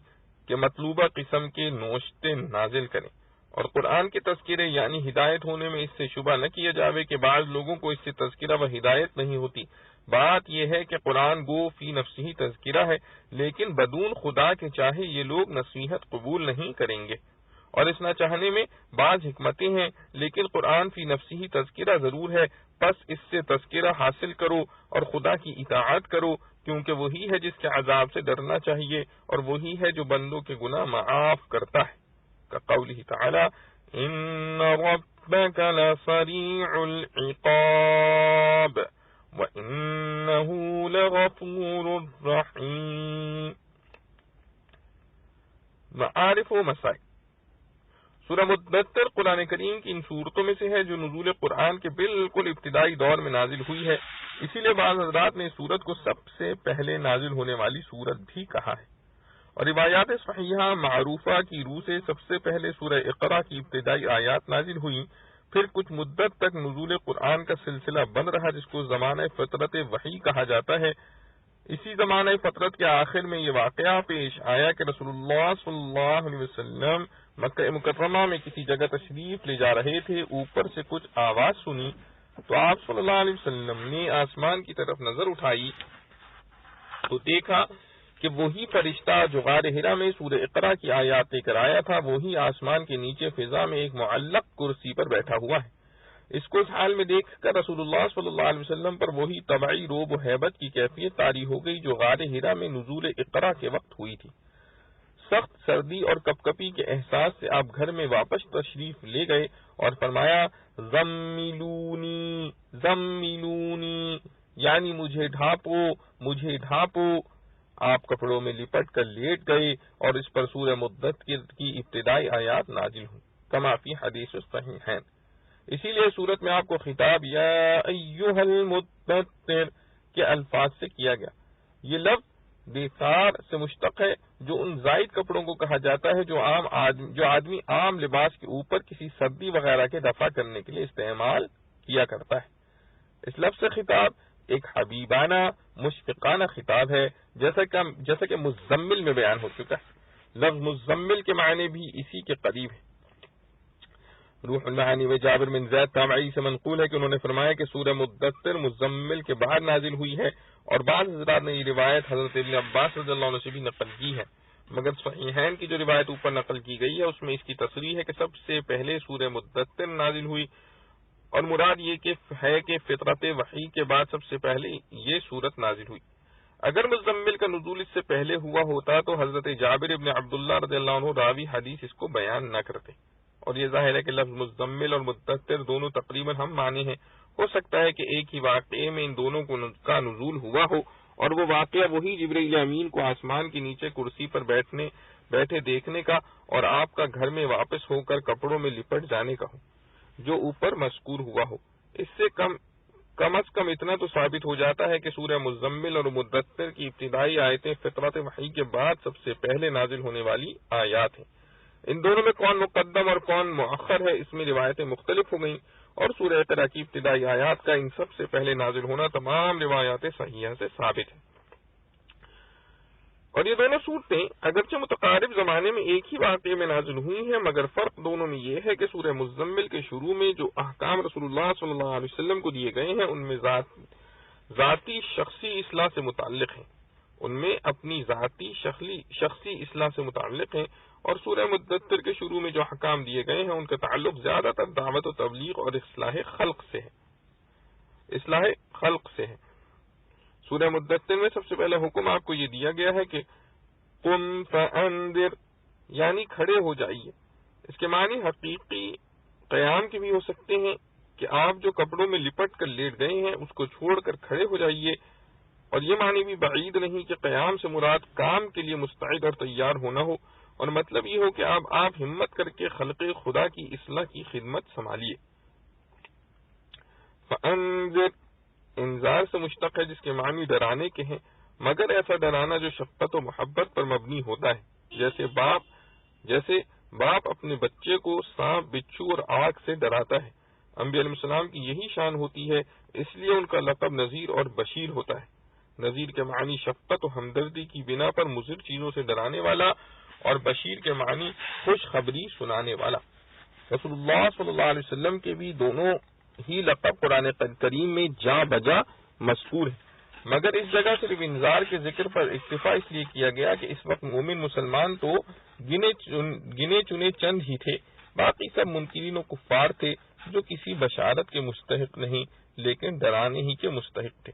کہ مطلوبہ قسم کے نوشتے نازل کریں، اور قرآن کے تذکرے یعنی ہدایت ہونے میں اس سے شبہ نہ کیا جاوے کہ بعض لوگوں کو اس سے تذکرہ و ہدایت نہیں ہوتی۔ بات یہ ہے کہ قرآن گو فی نفسہ تذکرہ ہے، لیکن بدون خدا کے چاہے یہ لوگ نصیحت قبول نہیں کریں گے، اور اس نہ چاہنے میں بعض حکمتیں ہیں، لیکن قرآن فی نفسہ تذکرہ ضرور ہے، پس اس سے تذکرہ حاصل کرو اور خدا کی اطاعت کرو، کیونکہ وہی ہے جس کے عذاب سے ڈرنا چاہیے، اور وہی ہے جو بندوں کے گناہ معاف کرتا ہے۔ قوله تعالی ان ربک لسریع العقاب وانه لغفور رحیم۔ معارف و مسائل۔ سورہ مدثر قرآن کریم کی ان صورتوں میں سے ہے جو نزول قرآن کے بالکل ابتدائی دور میں نازل ہوئی ہے، اسی لیے بعض حضرات نے اس سورت کو سب سے پہلے نازل ہونے والی سورت بھی کہا ہے، اور روایات صحیحہ معروفہ کی روح سے سب سے پہلے سورہ اقرا کی ابتدائی آیات نازل ہوئیں، پھر کچھ مدت تک نزول قرآن کا سلسلہ بند رہا جس کو زمانہ فطرت وحی کہا جاتا ہے۔ اسی زمانہ فطرت کے آخر میں یہ واقعہ پیش آیا کہ رسول اللہ صلی اللہ علیہ وسلم مکہ مکرمہ میں کسی جگہ تشریف لے جا رہے تھے، اوپر سے کچھ آواز سنی تو آپ صلی اللہ علیہ وسلم نے آسمان کی طرف نظر اٹھائی تو دیکھا کہ وہی فرشتہ جو غار حرا میں سورہ اقرا کی آیات لے کر آیا تھا وہی آسمان کے نیچے فضا میں ایک معلق کرسی پر بیٹھا ہوا ہے۔ اس کو اس حال میں دیکھ کر رسول اللہ صلی اللہ علیہ وسلم پر وہی طبعی روب و ہیبت کی کیفیت طاری ہو گئی جو غار حرا میں نزول اقرا کے وقت ہوئی تھی۔ سخت سردی اور کپکپی کے احساس سے آپ گھر میں واپس تشریف لے گئے اور فرمایا زملونی زملونی، یعنی مجھے ڈھانپو مجھے ڈھانپو۔ آپ کپڑوں میں لپٹ کر لیٹ گئے اور اس پر سورہ مدثر کی ابتدائی آیات نازل ہوئی، کما فی حدیث الصحیحین۔ اسی لیے سورت میں آپ کو خطاب یا ایھا المدثر کے الفاظ سے کیا گیا۔ یہ لفظ دیثار سے مشتق ہے جو ان زائد کپڑوں کو کہا جاتا ہے جو آدمی عام لباس کے اوپر کسی سردی وغیرہ کے دفع کرنے کے لیے استعمال کیا کرتا ہے۔ اس لفظ سے خطاب ایک حبیبانہ مشفقانہ خطاب ہے، جیسا کہ مزمل میں بیان ہو چکا ہے۔ لفظ مزمل کے معنی بھی اسی کے قریب ہے۔ روح المعانی و جابر بن زید تابعی سے منقول ہے کہ انہوں نے فرمایا کہ سورہ مدثر مزمل کے بعد نازل ہوئی ہے، اور بعض حضرات نے یہ روایت حضرت ابن عباس رضی اللہ عنہ سے بھی نقل کی ہے، مگر صحیحین کی جو روایت اوپر نقل کی گئی ہے اس میں اس کی تصریح ہے کہ سب سے پہلے سورہ مدثر نازل ہوئی، اور مراد یہ کہ فطرت وحی کے بعد سب سے پہلے یہ سورت نازل ہوئی۔ اگر مزمل کا نزول اس سے پہلے ہوا ہوتا تو حضرت جابر ابن عبداللہ رضی اللہ عنہ راوی حدیث اس کو بیان نہ کرتے، اور یہ ظاہر ہے کہ لفظ مزمل اور مدثر دونوں تقریباً ہم معنی ہیں۔ ہو سکتا ہے کہ ایک ہی واقعے میں ان دونوں کا نزول ہوا ہو، اور وہ واقعہ وہی جبرائیل امین کو آسمان کے نیچے کرسی پر بیٹھے دیکھنے کا اور آپ کا گھر میں واپس ہو کر کپڑوں میں لپٹ جانے کا ہو، جو اوپر مذکور ہوا ہو۔ اس سے کم از کم اتنا تو ثابت ہو جاتا ہے کہ سورہ مزمل اور مدثر کی ابتدائی آیتیں فطرت وحی کے بعد سب سے پہلے نازل ہونے والی آیات ہیں۔ ان دونوں میں کون مقدم اور کون مؤخر ہے، اس میں روایتیں مختلف ہو گئیں، اور سورہ اقرا کی ابتدائی آیات کا ان سب سے پہلے نازل ہونا تمام روایات صحیحہ سے ثابت ہے۔ اور یہ دونوں صورتیں اگرچہ متقارب زمانے میں ایک ہی واقعے میں نازل ہوئی ہیں، مگر فرق دونوں میں یہ ہے کہ سورہ مزمل کے شروع میں جو احکام رسول اللہ صلی اللہ علیہ وسلم کو دیے گئے ہیں ان میں ذاتی شخصی اصلاح سے متعلق ہیں، ان میں اپنی ذاتی شخصی اصلاح سے متعلق ہیں، اور سورہ مدثر کے شروع میں جو احکام دیے گئے ہیں ان کا تعلق زیادہ تر دعوت و تبلیغ اور اصلاح خلق سے ہے۔ سورہ مدثر میں سب سے پہلا حکم آپ کو یہ دیا گیا ہے کہ قم فانذر، یعنی کھڑے ہو جائیے۔ اس کے معنی حقیقی قیام کے بھی ہو سکتے ہیں کہ آپ جو کپڑوں میں لپٹ کر لیٹ گئے ہیں اس کو چھوڑ کر کھڑے ہو جائیے، اور یہ معنی بھی بعید نہیں کہ قیام سے مراد کام کے لیے مستعد اور تیار ہونا ہو، اور مطلب یہ ہو کہ آپ ہمت کر کے خلق خدا کی اصلاح کی خدمت سنبھالیے۔ فانذر انذار سے مشتق ہے، جس کے معنی ڈرانے کے ہیں، مگر ایسا ڈرانا جو شفقت و محبت پر مبنی ہوتا ہے، جیسے باپ اپنے بچے کو سانپ، بچھو اور آگ سے ڈراتا ہے۔ انبیاء علیہ السلام کی یہی شان ہوتی ہے، اس لیے ان کا لقب نذیر اور بشیر ہوتا ہے۔ نذیر کے معنی شفقت و ہمدردی کی بنا پر مضر چیزوں سے ڈرانے والا، اور بشیر کے معنی خوشخبری سنانے والا۔ رسول اللہ صلی اللہ علیہ وسلم کے بھی دونوں ہی لقب قرآن کریم میں جا بجا مذکور ہے، مگر اس جگہ صرف انذار کے ذکر پر اکتفا اس لیے کیا گیا کہ اس وقت مومن مسلمان تو گنے چنے چند ہی تھے، باقی سب منکرین و کفار تھے جو کسی بشارت کے مستحق نہیں لیکن ڈرانے ہی کے مستحق تھے۔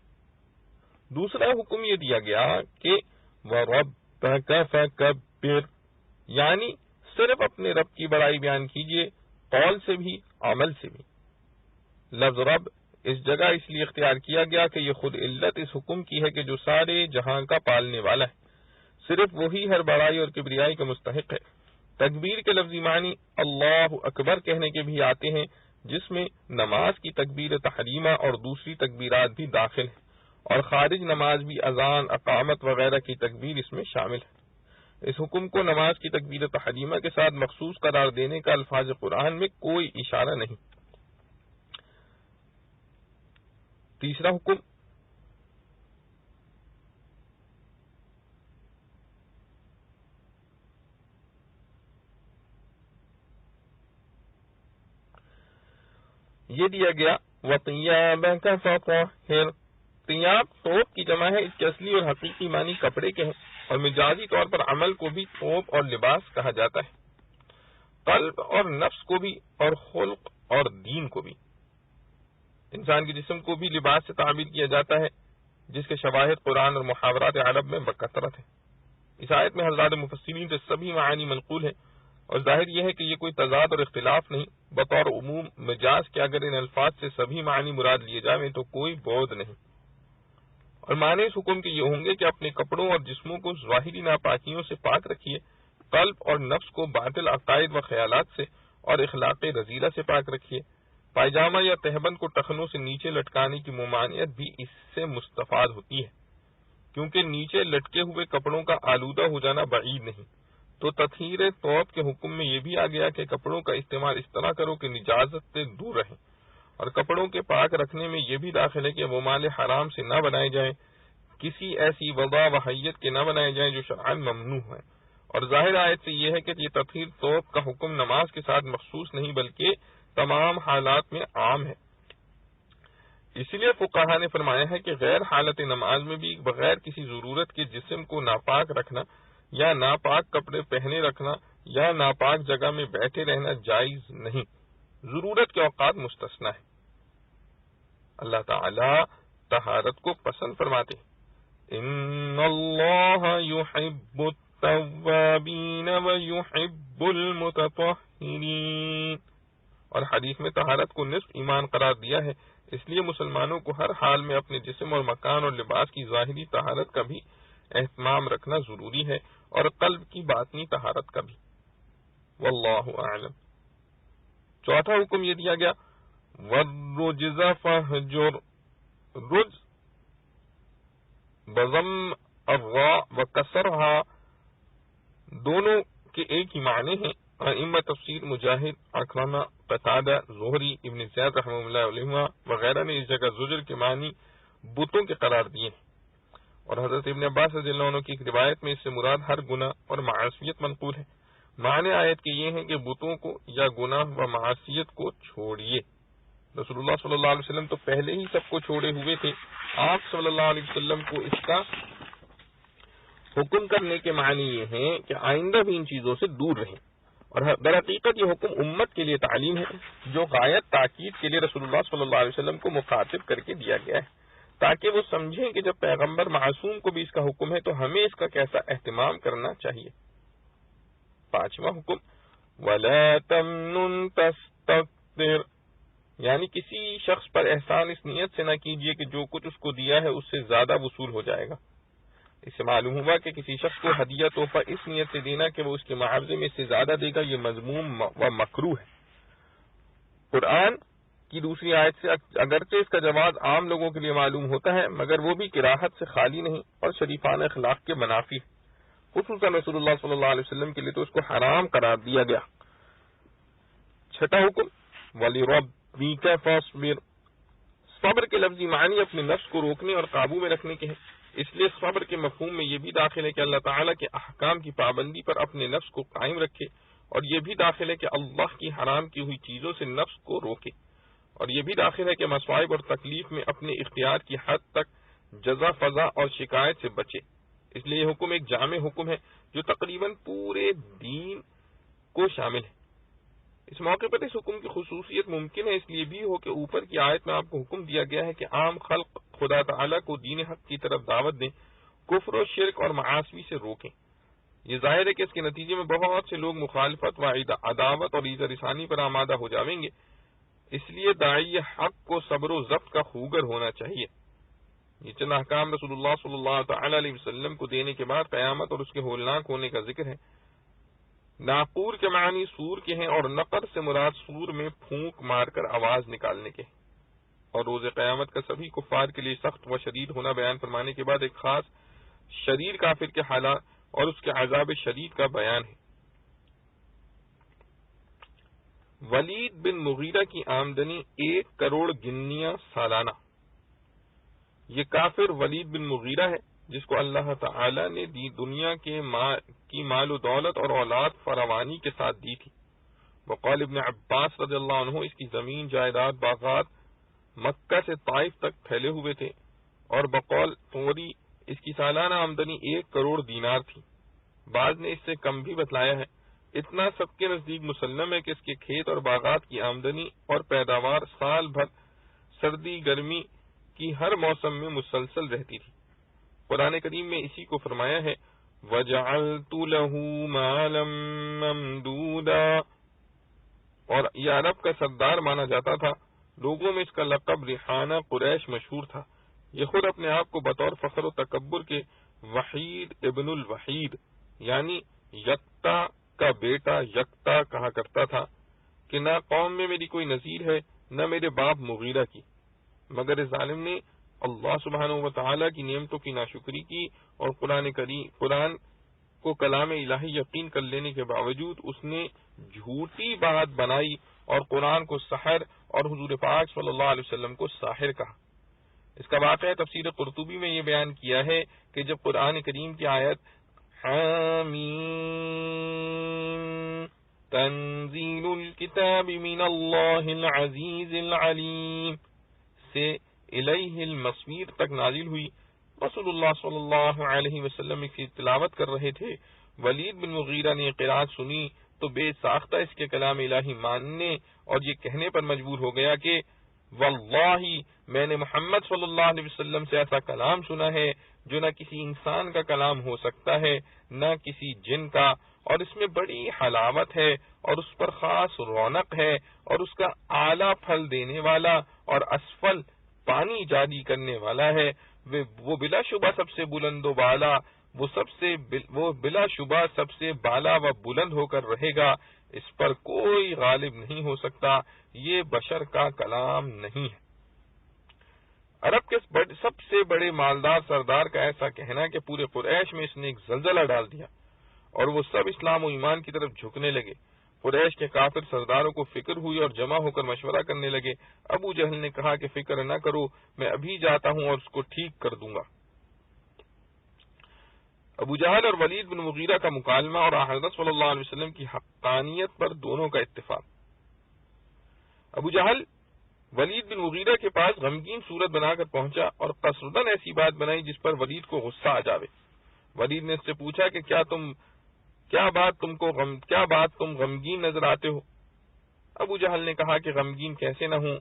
دوسرا حکم یہ دیا گیا کہ وَرَبَّكَ فَكَبِّرْ، یعنی صرف اپنے رب کی بڑائی بیان کیجیے، قول سے بھی عمل سے بھی۔ لفظ رب اس جگہ اس لیے اختیار کیا گیا کہ یہ خود علت اس حکم کی ہے کہ جو سارے جہاں کا پالنے والا ہے، صرف وہی ہر بڑائی اور کبریائی کا مستحق ہے۔ تکبیر کے لفظی معنی اللہ اکبر کہنے کے بھی آتے ہیں، جس میں نماز کی تکبیر تحریمہ اور دوسری تکبیرات بھی داخل ہیں، اور خارج نماز بھی اذان، اقامت وغیرہ کی تکبیر اس میں شامل ہے۔ اس حکم کو نماز کی تکبیر تحریمہ کے ساتھ مخصوص قرار دینے کا الفاظ قرآن میں کوئی اشارہ نہیں۔ تیسرا حکم یہ دیا گیا وَطِيَابَكَ فَطَهِّرْ۔ طیاب توپ کی جمع ہے، اس کے اصلی اور حقیقی معنی کپڑے کے ہیں، اور مجازی طور پر عمل کو بھی توپ اور لباس کہا جاتا ہے، قلب اور نفس کو بھی، اور خلق اور دین کو بھی۔ انسان کے جسم کو بھی لباس سے تعبیر کیا جاتا ہے، جس کے شواہد قرآن اور محاورات عرب میں بکثرت ہیں۔ اس آیت میں حضرات مفسرین سے سبھی معانی منقول ہیں، اور ظاہر یہ ہے کہ یہ کوئی تضاد اور اختلاف نہیں، بطور عموم مجاز کہ اگر ان الفاظ سے سبھی معنی مراد لیے جائیں تو کوئی بعد نہیں، اور معنی اس حکم کے یہ ہوں گے کہ اپنے کپڑوں اور جسموں کو ظاہری ناپاکیوں سے پاک رکھیے، قلب اور نفس کو باطل عقائد و خیالات سے اور اخلاق رذیلہ سے پاک رکھیے۔ پائجامہ یا تہبند کو ٹخنوں سے نیچے لٹکانے کی ممانعت بھی اس سے مستفاد ہوتی ہے۔ کیونکہ نیچے لٹکے ہوئے کپڑوں کا آلودہ ہو جانا بعید نہیں۔ تو تطہیر ثوب کے حکم میں یہ بھی آ گیا کہ کپڑوں کا استعمال اس طرح کرو کہ نجاست سے دور رہیں، اور کپڑوں کے پاک رکھنے میں یہ بھی داخل ہے کہ وہ مال حرام سے نہ بنائے جائیں، کسی ایسی وضع و حیت کے نہ بنائے جائیں جو شرعاً ممنوع ہے۔ اور ظاہر آیت سے یہ ہے کہ یہ تطہیر ثوب کا حکم نماز کے ساتھ مخصوص نہیں بلکہ تمام حالات میں عام ہے۔ اسی لیے فقہا نے فرمایا ہے کہ غیر حالت نماز میں بھی بغیر کسی ضرورت کے جسم کو ناپاک رکھنا یا ناپاک کپڑے پہنے رکھنا یا ناپاک جگہ میں بیٹھے رہنا جائز نہیں، ضرورت کے اوقات مستثنی ہے۔ اللہ تعالی طہارت کو پسند فرماتے ہیں۔ ان اللہ یحب التوابین ویحب المتطہرین، اور حدیث میں طہارت کو نصف ایمان قرار دیا ہے، اس لیے مسلمانوں کو ہر حال میں اپنے جسم اور مکان اور لباس کی ظاہری طہارت کا بھی اہتمام رکھنا ضروری ہے، اور قلب کی باطنی طہارت کا بھی۔ واللہ اعلم۔ چوتھا حکم یہ دیا گیا والرجز فہجر، رجز بضم الراء وکسرها دونوں کے ایک ہی معنی ہیں۔ ائمہ تفسیر مجاہد، اکرمہ، قتادہ، زہری، ابن زیاد رحمہ اللہ علیہ وغیرہ نے اس جگہ زجر کے معنی بتوں کے قرار دیے ہیں، اور حضرت ابن عباس رضی اللہ عنہ کی ایک روایت میں اس سے مراد ہر گناہ اور معصیت منقول ہے۔ معنی آیت کے یہ ہیں کہ بتوں کو یا گناہ و معصیت کو چھوڑیے۔ رسول اللہ صلی اللہ علیہ وسلم تو پہلے ہی سب کو چھوڑے ہوئے تھے، آپ صلی اللہ علیہ وسلم کو اس کا حکم کرنے کے معنی یہ ہیں کہ آئندہ بھی ان چیزوں سے دور رہیں، اور در حقیقت یہ حکم امت کے لیے تعلیم ہے جو غایت تاکید کے لیے رسول اللہ صلی اللہ علیہ وسلم کو مخاطب کر کے دیا گیا ہے، تاکہ وہ سمجھیں کہ جب پیغمبر معصوم کو بھی اس کا حکم ہے تو ہمیں اس کا کیسا اہتمام کرنا چاہیے۔ پانچواں حکم وَلَا تَمْنُن تَسْتَكْثِرْ، یعنی کسی شخص پر احسان اس نیت سے نہ کیجیے کہ جو کچھ اس کو دیا ہے اس سے زیادہ وصول ہو جائے گا۔ اس سے معلوم ہوا کہ کسی شخص کو ہدیہ تحفہ اس نیت سے دینا کہ وہ اس کے معاوضے میں اس سے زیادہ دے گا، یہ مذموم و مکروہ ہے۔ قرآن کی دوسری آیت سے اگرچہ اس کا جواز عام لوگوں کے لیے معلوم ہوتا ہے، مگر وہ بھی کراہت سے خالی نہیں اور شریفانہ اخلاق کے منافی ہے، خصوصاً رسول اللہ صلی اللہ علیہ وسلم کے لیے تو اس کو حرام قرار دیا گیا۔ چھٹا حکم وَلِرَبِّكَ فَاصْبِرْ، صبر کے لفظی معنی اپنے نفس کو روکنے اور قابو میں رکھنے کے ہیں، اس لیے صبر کے مفہوم میں یہ بھی داخل ہے کہ اللہ تعالیٰ کے احکام کی پابندی پر اپنے نفس کو قائم رکھے، اور یہ بھی داخل ہے کہ اللہ کی حرام کی ہوئی چیزوں سے نفس کو روکے، اور یہ بھی داخل ہے کہ مصائب اور تکلیف میں اپنے اختیار کی حد تک جزا فضا اور شکایت سے بچے۔ اس لیے یہ حکم ایک جامع حکم ہے جو تقریباً پورے دین کو شامل ہے۔ اس موقع پر اس حکم کی خصوصیت ممکن ہے اس لیے بھی ہو کہ اوپر کی آیت میں آپ کو حکم دیا گیا ہے کہ عام خلق خدا تعالیٰ کو دین حق کی طرف دعوت دیں، کفر و شرک اور معاصی سے روکیں۔ یہ ظاہر ہے کہ اس کے نتیجے میں بہت سے لوگ مخالفت و عداوت اور ایذا رسانی پر آمادہ ہو جائیں گے، اس لیے داعی حق کو صبر و ضبط کا خوگر ہونا چاہیے۔ یہ چند احکام رسول اللہ صلی اللہ تعالی علیہ وسلم کو دینے کے بعد قیامت اور اس کے ہولناک ہونے کا ذکر ہے۔ ناقور کے معنی سور کے ہیں، اور نقر سے مراد سور میں پھونک مار کر آواز نکالنے کے، اور روز قیامت کا سبھی کفار کے لیے سخت و شدید ہونا بیان فرمانے کے بعد ایک خاص شریر کافر کے حالات اور اس کے عذاب شدید کا بیان ہے۔ ولید بن مغیرہ کی آمدنی 1 کروڑ گنیاں سالانہ۔ یہ کافر ولید بن مغیرہ ہے جس کو اللہ تعالی نے دنیا کی مال و دولت اور اولاد فراوانی کے ساتھ دی تھی۔ وقال ابن عباس رضی اللہ عنہ اس کی زمین جائیداد باغات مکہ سے طائف تک پھیلے ہوئے تھے، اور بقول طوری اس کی سالانہ آمدنی 1 کروڑ دینار تھی۔ بعض نے اس سے کم بھی بتلایا ہے۔ اتنا سب کے نزدیک مسلم ہے کہ اس کے کھیت اور باغات کی آمدنی اور پیداوار سال بھر سردی گرمی کی ہر موسم میں مسلسل رہتی تھی۔ قرآن کریم میں اسی کو فرمایا ہے وَجَعَلْتُ لَهُ مَالًا مَمْدُودًا، اور یہ عرب کا سردار مانا جاتا تھا، لوگوں میں اس کا لقب ریحانہ قریش مشہور تھا۔ یہ خود اپنے آپ کو بطور فخر و تکبر کے وحید ابن الوحید یعنی یکتا کا بیٹا یکتا کہا کرتا تھا کہ نہ قوم میں میری کوئی نظیر ہے نہ میرے باپ مغیرہ کی، مگر اس ظالم نے اللہ سبحانہ و تعالیٰ کی نعمتوں کی ناشکری کی اور قرآن کو کلام الہی یقین کر لینے کے باوجود اس نے جھوٹی بات بنائی اور قرآن کو سحر اور حضور پاک صلی اللہ علیہ وسلم کو ساحر کہا۔ اس کا واقعہ تفسیر قرطبی میں یہ بیان کیا ہے کہ جب قرآن کریم کی آیت حامیم تنزیل الکتاب من اللہ العزیز العلیم سے الیہ المصیر تک نازل ہوئی، رسول اللہ صلی اللہ علیہ وسلم اس کی تلاوت کر رہے تھے۔ ولید بن مغیرہ نے قرات سنی تو بے ساختہ اس کے کلام الہی ماننے اور یہ کہنے پر مجبور ہو گیا کہ واللہ میں نے محمد صلی اللہ علیہ وسلم سے ایسا کلام سنا ہے جو نہ کسی انسان کا کلام ہو سکتا ہے نہ کسی جن کا، اور اس میں بڑی حلاوت ہے اور اس پر خاص رونق ہے اور اس کا اعلیٰ پھل دینے والا اور اسفل پانی جاری کرنے والا ہے، وہ بلا شبہ سب سے بلند و بالا، وہ بلا شبہ سب سے بالا و بلند ہو کر رہے گا، اس پر کوئی غالب نہیں ہو سکتا، یہ بشر کا کلام نہیں ہے۔ عرب کے سب سے بڑے مالدار سردار کا ایسا کہنا کہ پورے قریش میں اس نے ایک زلزلہ ڈال دیا اور وہ سب اسلام و ایمان کی طرف جھکنے لگے۔ قریش کے کافر سرداروں کو فکر ہوئی اور جمع ہو کر مشورہ کرنے لگے۔ ابو جہل نے کہا کہ فکر نہ کرو، میں ابھی جاتا ہوں اور اس کو ٹھیک کر دوں گا۔ ابو جہل اور ولید بن مغیرہ کا مکالمہ اور حضرت صلی اللہ علیہ وسلم کی حقانیت پر دونوں کا اتفاق۔ ابو جہل ولید بن مغیرہ کے پاس غمگین صورت بنا کر پہنچا اور قصدن ایسی بات بنائی جس پر ولید کو غصہ آ جاوے۔ ولید نے اس سے پوچھا کہ کیا بات تم غمگین نظر آتے ہو؟ ابو جہل نے کہا کہ غمگین کیسے نہ ہوں،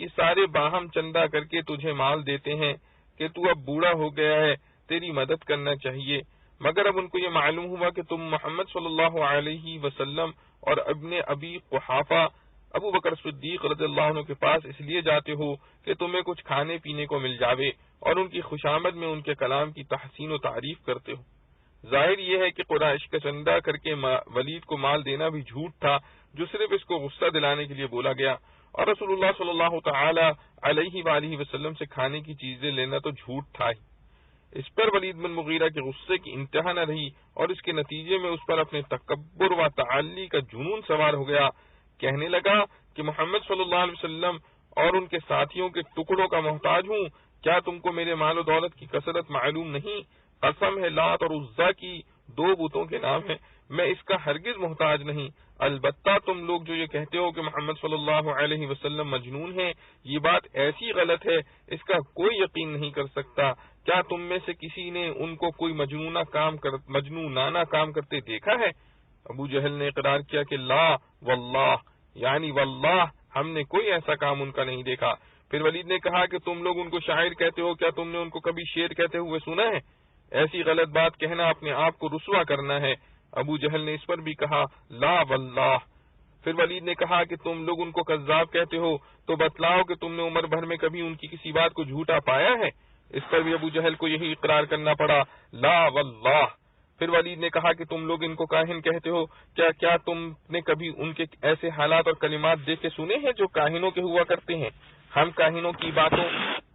یہ سارے باہم چندہ کر کے تجھے مال دیتے ہیں کہ تو اب بوڑھا ہو گیا ہے، تیری مدد کرنا چاہیے، مگر اب ان کو یہ معلوم ہوا کہ تم محمد صلی اللہ علیہ وسلم اور ابن ابی قحافہ ابو بکر صدیق رضی اللہ عنہ کے پاس اس لیے جاتے ہو کہ تمہیں کچھ کھانے پینے کو مل جاوے اور ان کی خوشامد میں ان کے کلام کی تحسین و تعریف کرتے ہو۔ ظاہر یہ ہے کہ قریش کا چندہ کر کے ولید کو مال دینا بھی جھوٹ تھا جو صرف اس کو غصہ دلانے کے لیے بولا گیا، اور رسول اللہ صلی اللہ تعالی علیہ وآلہ وسلم سے کھانے کی چیزیں لینا تو جھوٹ تھا ہی۔ اس پر ولید بن مغیرہ کے غصے کی انتہا نہ رہی اور اس کے نتیجے میں اس پر اپنے تکبر و تعالی کا جنون سوار ہو گیا۔ کہنے لگا کہ محمد صلی اللہ علیہ وسلم اور ان کے ساتھیوں کے ٹکڑوں کا محتاج ہوں، کیا تم کو میرے مال و دولت کی کثرت معلوم نہیں؟ قسم ہے لات اور عزا کی، دو بتوں کے نام ہیں، میں اس کا ہرگز محتاج نہیں۔ البتہ تم لوگ جو یہ کہتے ہو کہ محمد صلی اللہ علیہ وسلم مجنون ہیں، یہ بات ایسی غلط ہے اس کا کوئی یقین نہیں کر سکتا۔ کیا تم میں سے کسی نے ان کو کوئی مجنونانہ کام کرتے دیکھا ہے؟ ابو جہل نے اقرار کیا کہ لا واللہ، یعنی واللہ ہم نے کوئی ایسا کام ان کا نہیں دیکھا۔ پھر ولید نے کہا کہ تم لوگ ان کو شاعر کہتے ہو، کیا تم نے ان کو کبھی شعر کہتے ہوئے سنا ہے؟ ایسی غلط بات کہنا اپنے آپ کو رسوا کرنا ہے۔ ابو جہل نے اس پر بھی کہا لا واللہ۔ پھر ولید نے کہا کہ تم لوگ ان کو کذاب کہتے ہو، تو بتلاؤ کہ تم نے عمر بھر میں کبھی ان کی کسی بات کو جھوٹا پایا ہے؟ اس پر بھی ابو جہل کو یہی اقرار کرنا پڑا لا واللہ۔ پھر ولید نے کہا کہ تم لوگ ان کو کاہن کہتے ہو، کیا تم نے کبھی ان کے ایسے حالات اور کلمات دیکھے سنے ہیں جو کاہنوں کے ہوا کرتے ہیں؟ ہم کاہنوں کی باتوں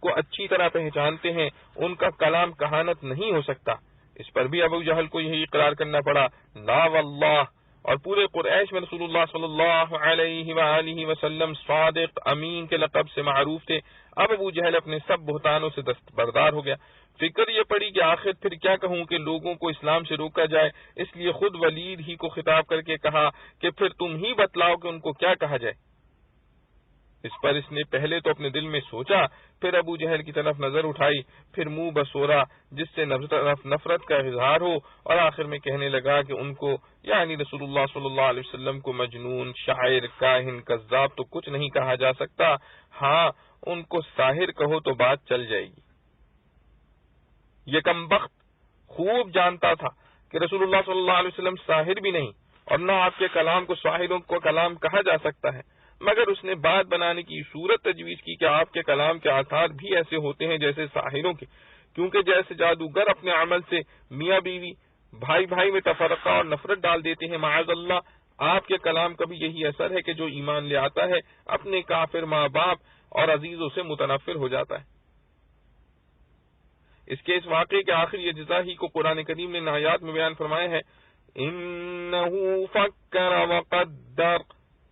کو اچھی طرح پہچانتے ہیں، ان کا کلام کہانت نہیں ہو سکتا۔ اس پر بھی ابو جہل کو یہی اقرار کرنا پڑا لا واللہ۔ اور پورے قریش میں رسول اللہ صلی اللہ علیہ وآلہ وسلم صادق امین کے لقب سے معروف تھے۔ اب ابو جہل اپنے سب بہتانوں سے دستبردار ہو گیا۔ فکر یہ پڑی کہ آخر پھر کیا کہوں کہ لوگوں کو اسلام سے روکا جائے، اس لیے خود ولید ہی کو خطاب کر کے کہا کہ پھر تم ہی بتلاؤ کہ ان کو کیا کہا جائے۔ اس پر اس نے پہلے تو اپنے دل میں سوچا، پھر ابو جہل کی طرف نظر اٹھائی، پھر منہ بسورا جس سے نفرت کا اظہار ہو، اور آخر میں کہنے لگا کہ ان کو یعنی رسول اللہ صلی اللہ علیہ وسلم کو مجنون، شاعر، کاہن، کذاب تو کچھ نہیں کہا جا سکتا، ہاں ان کو ساحر کہو تو بات چل جائے گی۔ یہ کمبخت خوب جانتا تھا کہ رسول اللہ صلی اللہ علیہ وسلم ساحر بھی نہیں اور نہ آپ کے کلام کو ساحروں کو کلام کہا جا سکتا ہے، مگر اس نے بات بنانے کی صورت تجویز کی کہ آپ کے کلام کے آثار بھی ایسے ہوتے ہیں جیسے ساحروں کے، کیونکہ جیسے جادوگر اپنے عمل سے میاں بیوی، بھائی بھائی میں تفرقہ اور نفرت ڈال دیتے ہیں، معاذ اللہ، آپ کے کلام کا بھی یہی اثر ہے کہ جو ایمان لے آتا ہے اپنے کافر ماں باپ اور عزیزوں سے متنفر ہو جاتا ہے۔ اس کے اس واقعے کے آخر یہ جزا ہی کو قرآن کریم نے آیات میں بیان فرمایا ہے، انه فکر وقدر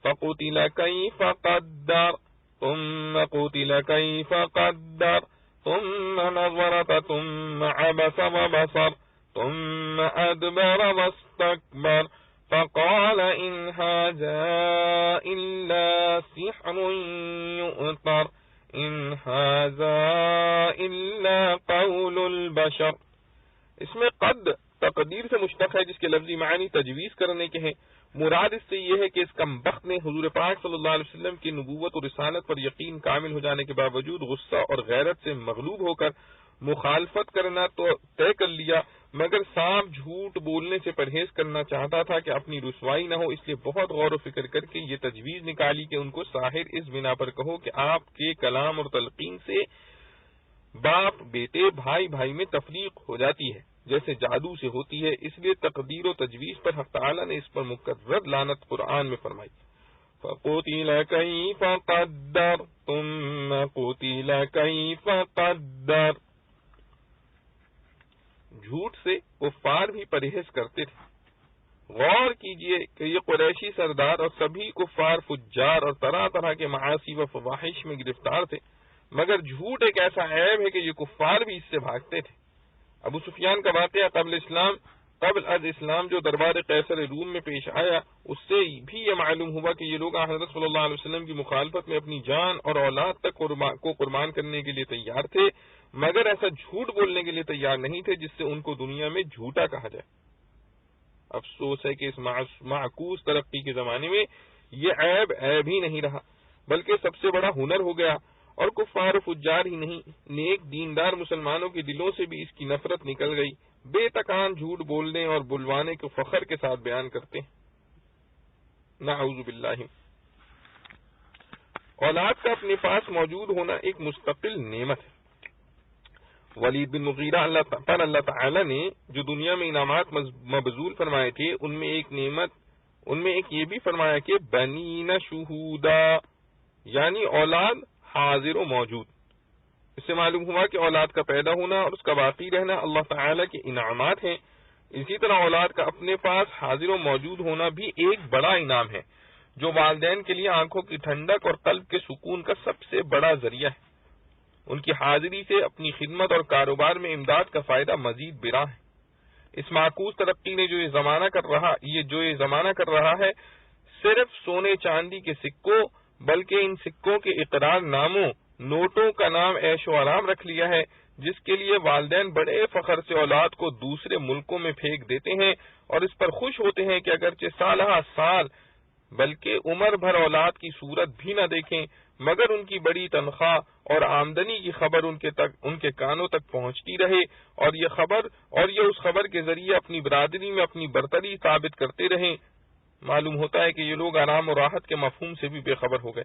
فقتل کیف قدر ثم قتل کیف قدر ثم نظر ثم عبس وبصر ثم ادبر واستكبر فقال ان هذا الا سحر يؤثر ان هذا الا قول البشر۔ اس میں قد تقدیر سے مشتق ہے، جس کے لفظی معنی تجویز کرنے کے ہیں۔ مراد اس سے یہ ہے کہ اس کم بخت نے حضور پاک صلی اللہ علیہ وسلم کی نبوت اور رسالت پر یقین کامل ہو جانے کے باوجود غصہ اور غیرت سے مغلوب ہو کر مخالفت کرنا تو طے کر لیا، مگر صاف جھوٹ بولنے سے پرہیز کرنا چاہتا تھا کہ اپنی رسوائی نہ ہو، اس لیے بہت غور و فکر کر کے یہ تجویز نکالی کہ ان کو ساحر اس بنا پر کہو کہ آپ کے کلام اور تلقین سے باپ بیٹے بھائی بھائی میں تفریق ہو جاتی ہے جیسے جادو سے ہوتی ہے، اس لیے تقدیر و تجویز پر حق تعالی نے اس پر مکرر لعنت قرآن میں فرمائی۔ فَقُتِلَ كَيْفَ قَدَّرَ ثُمَّ قُتِلَ كَيْفَ قَدَّرَ۔ جھوٹ سے کفار بھی پرہیز کرتے تھے۔ غور کیجئے کہ یہ قریشی سردار اور سبھی کفار فجار اور طرح طرح کے معاصی و فواحش میں گرفتار تھے، مگر جھوٹ ایک ایسا عیب ہے کہ یہ کفار بھی اس سے بھاگتے تھے۔ ابو سفیان کا واقعہ قبل از اسلام جو دربار قیصر روم میں پیش آیا، اس سے بھی یہ معلوم ہوا کہ یہ لوگ حضرت صلی اللہ علیہ وسلم کی مخالفت میں اپنی جان اور اولاد تک کو قربان کرنے کے لیے تیار تھے، مگر ایسا جھوٹ بولنے کے لیے تیار نہیں تھے جس سے ان کو دنیا میں جھوٹا کہا جائے۔ افسوس ہے کہ اس معکوس ترقی کے زمانے میں یہ عیب ہی نہیں رہا، بلکہ سب سے بڑا ہنر ہو گیا، اور کفار و فجار ہی نہیں، نیک دیندار مسلمانوں کے دلوں سے بھی اس کی نفرت نکل گئی، بے تکان جھوٹ بولنے اور بلوانے کو فخر کے ساتھ بیان کرتے ہیں۔ نعوذ باللہ۔ اولاد کا اپنے پاس موجود ہونا ایک مستقل نعمت ہے۔ ولید بن مغیرہ اللہ تعالی نے جو دنیا میں انعامات مبذول فرمائے تھے، ان میں ایک یہ بھی فرمایا کہ بنین شہودا، یعنی اولاد حاضر و موجود۔ اس سے معلوم ہوا کہ اولاد کا پیدا ہونا اور اس کا باقی رہنا اللہ تعالی کے انعامات ہیں۔ اسی طرح اولاد کا اپنے پاس حاضر و موجود ہونا بھی ایک بڑا انعام ہے، جو والدین کے لیے آنکھوں کی ٹھنڈک اور قلب کے سکون کا سب سے بڑا ذریعہ ہے۔ ان کی حاضری سے اپنی خدمت اور کاروبار میں امداد کا فائدہ مزید برآں ہے۔ اس معکوس ترقی نے جو یہ زمانہ کر رہا ہے، صرف سونے چاندی کے سکوں بلکہ ان سکوں کے اقرار ناموں نوٹوں کا نام عیش و آرام رکھ لیا ہے، جس کے لیے والدین بڑے فخر سے اولاد کو دوسرے ملکوں میں پھینک دیتے ہیں اور اس پر خوش ہوتے ہیں کہ اگرچہ سالہ سال بلکہ عمر بھر اولاد کی صورت بھی نہ دیکھیں، مگر ان کی بڑی تنخواہ اور آمدنی کی خبر ان کے کانوں تک پہنچتی رہے، اور یہ اس خبر کے ذریعے اپنی برادری میں اپنی برتری ثابت کرتے رہیں۔ معلوم ہوتا ہے کہ یہ لوگ آرام و راحت کے مفہوم سے بھی بے خبر ہو گئے،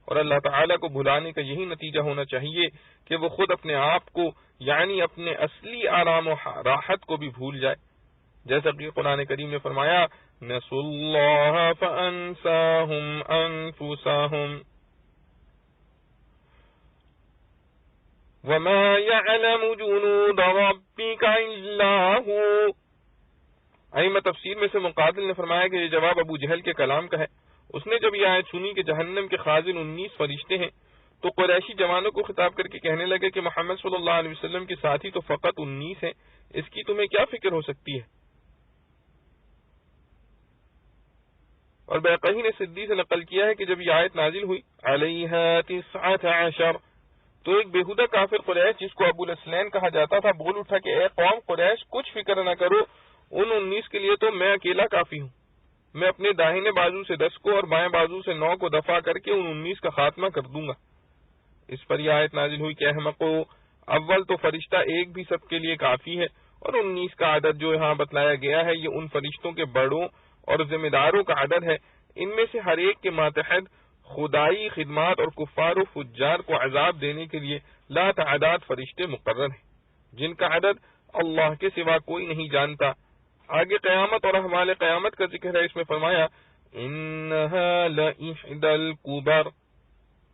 اور اللہ تعالیٰ کو بھلانے کا یہی نتیجہ ہونا چاہیے کہ وہ خود اپنے آپ کو یعنی اپنے اصلی آرام و راحت کو بھی بھول جائے، جیسا کہ قرآن کریم نے فرمایا نسوا اللہ فانساہم انفسہم وما يعلم جنود ربك الا هو۔ ائمہ تفسیر میں سے مقاتل نے فرمایا کہ یہ جواب ابو جہل کے کلام کا ہے۔ اس نے جب یہ آیت سنی کہ جہنم کے خازن 19 فرشتے ہیں، تو قریشی جوانوں کو خطاب کر کے کہنے لگے کہ محمد صلی اللہ علیہ وسلم کے ساتھی تو فقط 19 ہیں، اس کی تمہیں کیا فکر ہو سکتی ہے؟ اور بیقی نے صدی سے نقل کیا ہے کہ جب یہ آیت نازل ہوئی علیہا 19 تو ایک بےہودہ کافر قریش جس کو ابو الاسلین کہا جاتا تھا بول اٹھا کہ اے قوم قریش، کچھ فکر نہ کرو، ان 19 کے لیے تو میں اکیلا کافی ہوں۔ میں اپنے داہنے بازو سے 10 کو اور بائیں بازو سے 9 کو دفع کر کے ان 19 کا خاتمہ کر دوں گا۔ اس پر یہ آیت نازل ہوئی کہ احمقو، اول تو فرشتہ ایک بھی سب کے لیے کافی ہے، اور 19 کا عدد جو یہاں بتلایا گیا ہے یہ ان فرشتوں کے بڑوں اور ذمہ داروں کا عدد ہے۔ ان میں سے ہر ایک کے ماتحت خدائی خدمات اور کفار و فجار کو عذاب دینے کے لیے لا تعداد فرشتے مقرر ہیں، جن کا عدد اللہ کے سوا کوئی نہیں جانتا۔ آگے قیامت اور احوال قیامت کا ذکر ہے، اس میں فرمایا انہا لإحدى الکبر۔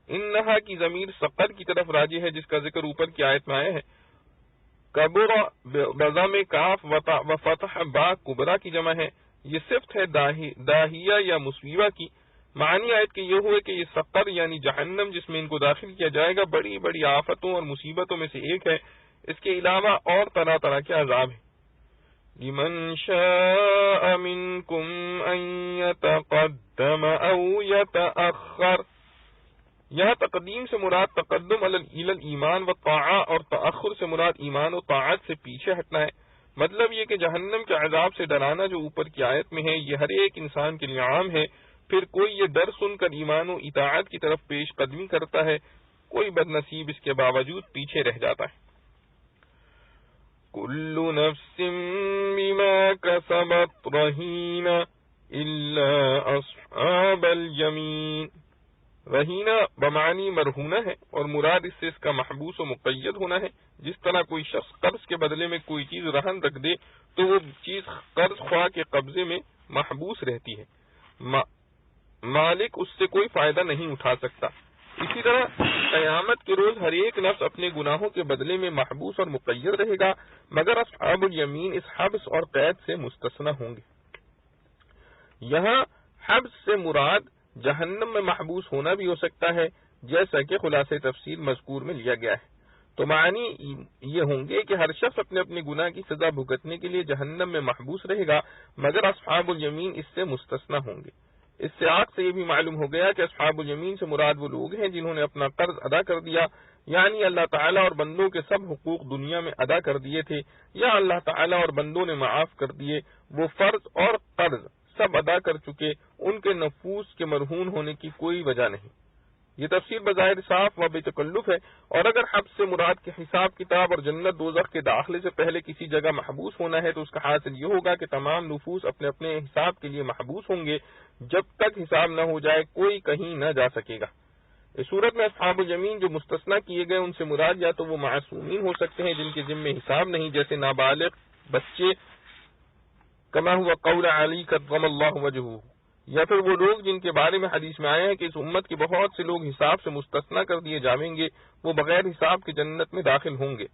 انہا کی ضمیر سقر کی طرف راجع ہے، جس کا ذکر اوپر کی آیت میں آیا ہے۔ کبر بضم کاف و فتح با کبرا کی جمع ہے، یہ صفت ہے داہیہ یا مسویبہ کی۔ معنی آیت کے یہ ہوئے کہ یہ سقر یعنی جہنم جس میں ان کو داخل کیا جائے گا بڑی بڑی آفتوں اور مصیبتوں میں سے ایک ہے، اس کے علاوہ اور طرح طرح کے عذاب ہیں۔ لمن شاء منکم ان یتقدم او یتأخر، یہاں تقدیم سے مراد تقدم الی الایمان والطاعہ اور تأخر سے مراد ایمان و طاعت سے پیچھے ہٹنا ہے۔ مطلب یہ کہ جہنم کے عذاب سے ڈرانا جو اوپر کی آیت میں ہے یہ ہر ایک انسان کے لیے عام ہے، پھر کوئی یہ ڈر سن کر ایمان و اطاعت کی طرف پیش قدمی کرتا ہے، کوئی بد نصیب اس کے باوجود پیچھے رہ جاتا ہے۔ کل نفس بما کسبت رہینہ الا اصحاب الیمین، رہینہ بمعنی مرہونہ ہے اور مراد اس سے اس کا محبوس و مقید ہونا ہے۔ جس طرح کوئی شخص قرض کے بدلے میں کوئی چیز رہن رکھ دے تو وہ چیز قرض خواہ کے قبضے میں محبوس رہتی ہے، مالک اس سے کوئی فائدہ نہیں اٹھا سکتا۔ اسی طرح قیامت کے روز ہر ایک نفس اپنے گناہوں کے بدلے میں محبوس اور مقید رہے گا، مگر اصحاب الیمین اس حبس اور قید سے مستثنی ہوں گے۔ یہاں حبس سے مراد جہنم میں محبوس ہونا بھی ہو سکتا ہے، جیسا کہ خلاصہ تفسیر مذکور میں لیا گیا ہے۔ تو معنی یہ ہوں گے کہ ہر شخص اپنے اپنے گناہ کی سزا بھگتنے کے لیے جہنم میں محبوس رہے گا، مگر اصحاب الیمین اس سے مستثنی ہوں گے۔ اس سے آگ سے یہ بھی معلوم ہو گیا کہ اصحاب الیمین سے مراد وہ لوگ ہیں جنہوں نے اپنا قرض ادا کر دیا، یعنی اللہ تعالیٰ اور بندوں کے سب حقوق دنیا میں ادا کر دیے تھے، یا اللہ تعالیٰ اور بندوں نے معاف کر دیے، وہ فرض اور قرض سب ادا کر چکے، ان کے نفوس کے مرہون ہونے کی کوئی وجہ نہیں۔ یہ تفسیر بظاہر صاف و بے تکلف ہے، اور اگر حبس سے مراد کے حساب کتاب اور جنت دوزخ کے داخلے سے پہلے کسی جگہ محبوس ہونا ہے تو اس کا حاصل یہ ہوگا کہ تمام نفوس اپنے اپنے حساب کے لیے محبوس ہوں گے، جب تک حساب نہ ہو جائے کوئی کہیں نہ جا سکے گا۔ اس صورت میں اصحاب الیمین جو مستثنی کیے گئے ان سے مراد یا تو وہ معصومین ہو سکتے ہیں جن کے ذمہ حساب نہیں، جیسے نابالغ بچے، کما ہوا قول علی کرم اللہ وجہہ، یا پھر وہ لوگ جن کے بارے میں حدیث میں آیا ہے کہ اس امت کے بہت سے لوگ حساب سے مستثنی کر دیے جائیں گے، وہ بغیر حساب کے جنت میں داخل ہوں گے۔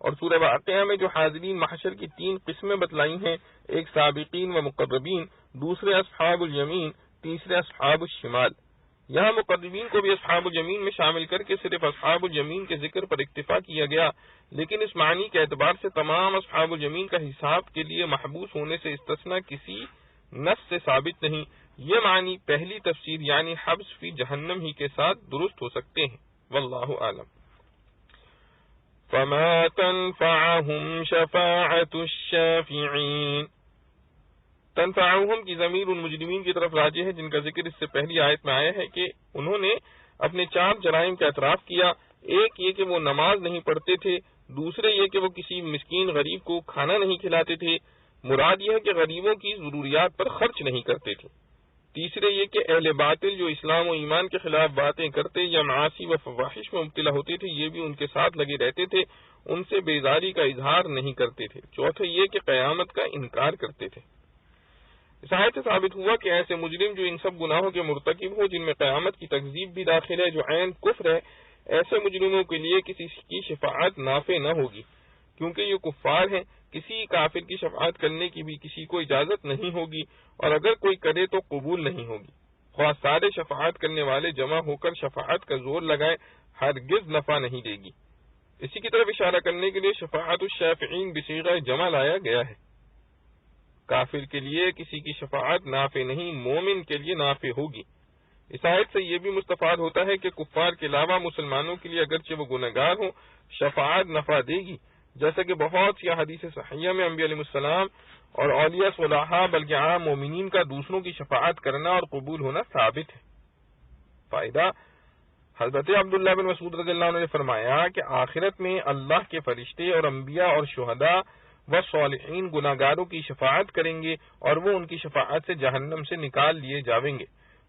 اور سورہ واقعہ میں جو حاضرین محشر کی 3 قسمیں بتلائی ہیں، ایک سابقین و مقربین، دوسرے اصحاب الیمین، تیسرے اصحاب الشمال، یہاں مقربین کو بھی اصحاب الیمین میں شامل کر کے صرف اصحاب الیمین کے ذکر پر اکتفا کیا گیا، لیکن اس معنی کے اعتبار سے تمام اصحاب الیمین کا حساب کے لیے محبوس ہونے سے استثناء کسی نص سے ثابت نہیں۔ یہ معنی پہلی تفسیر یعنی حبس فی جہنم ہی کے ساتھ درست ہو سکتے ہیں، واللہ اعلم۔ فما تنفعهم شفاعت الشافعین، تنفعهم کی ضمیر ان مجرمین کی طرف راجع ہے جن کا ذکر اس سے پہلی آیت میں آیا ہے کہ انہوں نے اپنے 4 جرائم کا اعتراف کیا۔ ایک یہ کہ وہ نماز نہیں پڑھتے تھے، دوسرے یہ کہ وہ کسی مسکین غریب کو کھانا نہیں کھلاتے تھے، مراد یہ ہے کہ غریبوں کی ضروریات پر خرچ نہیں کرتے تھے، تیسرے یہ کہ اہل باطل جو اسلام و ایمان کے خلاف باتیں کرتے یا معاصی و فواحش میں مبتلا ہوتے تھے یہ بھی ان کے ساتھ لگے رہتے تھے، ان سے بیزاری کا اظہار نہیں کرتے تھے، چوتھے یہ کہ قیامت کا انکار کرتے تھے۔ اس آیت سے ثابت ہوا کہ ایسے مجرم جو ان سب گناہوں کے مرتکب ہو جن میں قیامت کی تکذیب بھی داخل ہے، جو عین کفر ہے، ایسے مجرموں کے لیے کسی کی شفاعت نافع نہ ہوگی، کیونکہ یہ کفار ہیں، کسی کافر کی شفاعت کرنے کی بھی کسی کو اجازت نہیں ہوگی، اور اگر کوئی کرے تو قبول نہیں ہوگی، خواہ سارے شفاعت کرنے والے جمع ہو کر شفاعت کا زور لگائیں، ہرگز نفع نہیں دے گی۔ اسی کی طرف اشارہ کرنے کے لیے شفاعت الشافعین بصیغہ جمع لایا گیا ہے۔ کافر کے لیے کسی کی شفاعت نافع نہیں، مومن کے لیے نافع ہوگی۔ اس آیت سے یہ بھی مستفاد ہوتا ہے کہ کفار کے علاوہ مسلمانوں کے لیے اگرچہ وہ گنہگار ہوں شفاعت نفع دے گی، جیسا کہ بہت سی حدیث صحیحہ میں انبیاء علیہ السلام اور اولیاء صلحاء بلکہ عام مومنین کا دوسروں کی شفاعت کرنا اور قبول ہونا ثابت ہے۔ فائدہ، حضرت عبداللہ بن مسعود رضی اللہ عنہ نے فرمایا کہ آخرت میں اللہ کے فرشتے اور انبیاء اور شہداء و صالحین گناہ گاروں کی شفاعت کریں گے اور وہ ان کی شفاعت سے جہنم سے نکال لیے جاویں گے،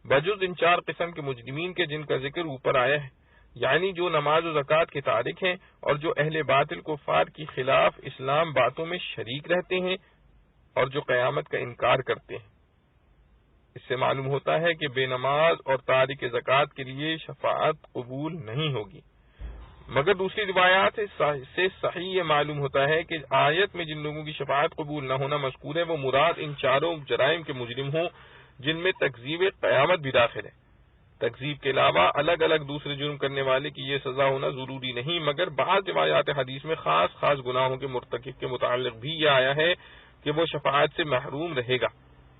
بجز ان 4 قسم کے مجرمین کے جن کا ذکر اوپر آیا ہے، یعنی جو نماز و زکوٰۃ کے تارک ہیں اور جو اہل باطل کفار کی خلاف اسلام باتوں میں شریک رہتے ہیں اور جو قیامت کا انکار کرتے ہیں۔ اس سے معلوم ہوتا ہے کہ بے نماز اور تارک زکوٰۃ کے لیے شفاعت قبول نہیں ہوگی۔ مگر دوسری روایات سے صحیح یہ معلوم ہوتا ہے کہ آیت میں جن لوگوں کی شفاعت قبول نہ ہونا مذکور ہے وہ مراد ان چاروں جرائم کے مجرم ہوں جن میں تکذیب قیامت بھی داخل ہے۔ تکذیب کے علاوہ الگ الگ دوسرے جرم کرنے والے کی یہ سزا ہونا ضروری نہیں، مگر بعض روایات حدیث میں خاص گناہوں کے مرتکب کے متعلق بھی یہ آیا ہے کہ وہ شفاعت سے محروم رہے گا،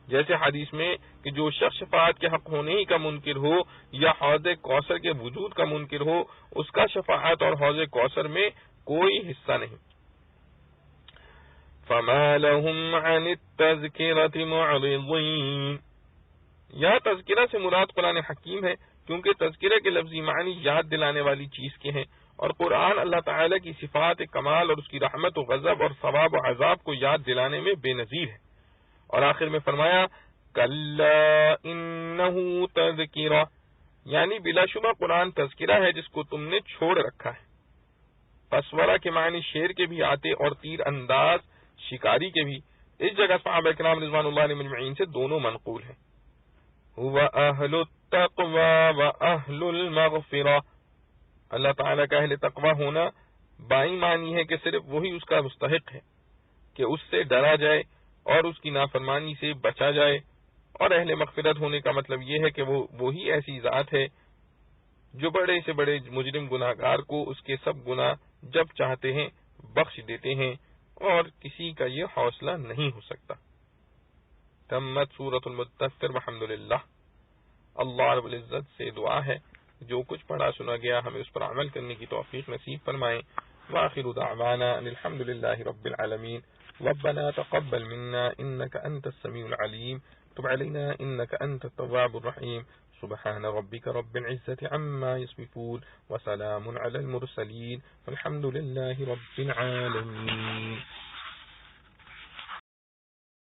جیسے حدیث میں کہ جو شخص شفاعت کے حق ہونے ہی کا منکر ہو یا حوض کوثر کے وجود کا منکر ہو، اس کا شفاعت اور حوض کوثر میں کوئی حصہ نہیں۔ فَمَا لَهُمْ عَنِ التَّذْكِرَةِ مُعْرِضِينَ، یہاں تذکرہ سے مراد قرآن حکیم ہے، کیونکہ تذکرہ کے لفظی معنی یاد دلانے والی چیز کے ہیں، اور قرآن اللہ تعالیٰ کی صفات کمال اور اس کی رحمت و غضب اور ثواب و عذاب کو یاد دلانے میں بے نظیر ہے۔ اور آخر میں فرمایا کلا انہ تذکرہ، یعنی بلا شبہ قرآن تذکرہ ہے جس کو تم نے چھوڑ رکھا ہے۔ پسورہ کے معنی شیر کے بھی آتے اور تیر انداز شکاری کے بھی، اس جگہ صحابہ کرام رضوان اللہ علیہم اجمعین سے دونوں منقول ہیں۔ وَأَهْلُ التَّقْوَى وَأَهْلُ الْمَغْفِرَةِ، اللہ تعالیٰ کا اہل تقوی ہونا بائیں معنی ہے کہ صرف وہی اس کا مستحق ہے کہ اس سے ڈرا جائے اور اس کی نافرمانی سے بچا جائے، اور اہل مغفرت ہونے کا مطلب یہ ہے کہ وہ وہی ایسی ذات ہے جو بڑے سے بڑے مجرم گناہگار کو اس کے سب گناہ جب چاہتے ہیں بخش دیتے ہیں، اور کسی کا یہ حوصلہ نہیں ہو سکتا۔ تمت سورۃ المدثر، والحمدللہ۔ اللہ رب العزت سے دعا ہے جو کچھ پڑھا سنا گیا ہمیں اس پر عمل کرنے کی توفیق نصیب فرمائیں۔ وآخر دعوانا ان الحمدللہ رب العالمین۔ ربنا تقبل منا انك انت السميع العليم، تب علينا انك انت التواب الرحيم۔ سبحان ربك رب العزة عما يصفون وسلام على المرسلين والحمد لله رب العالمين۔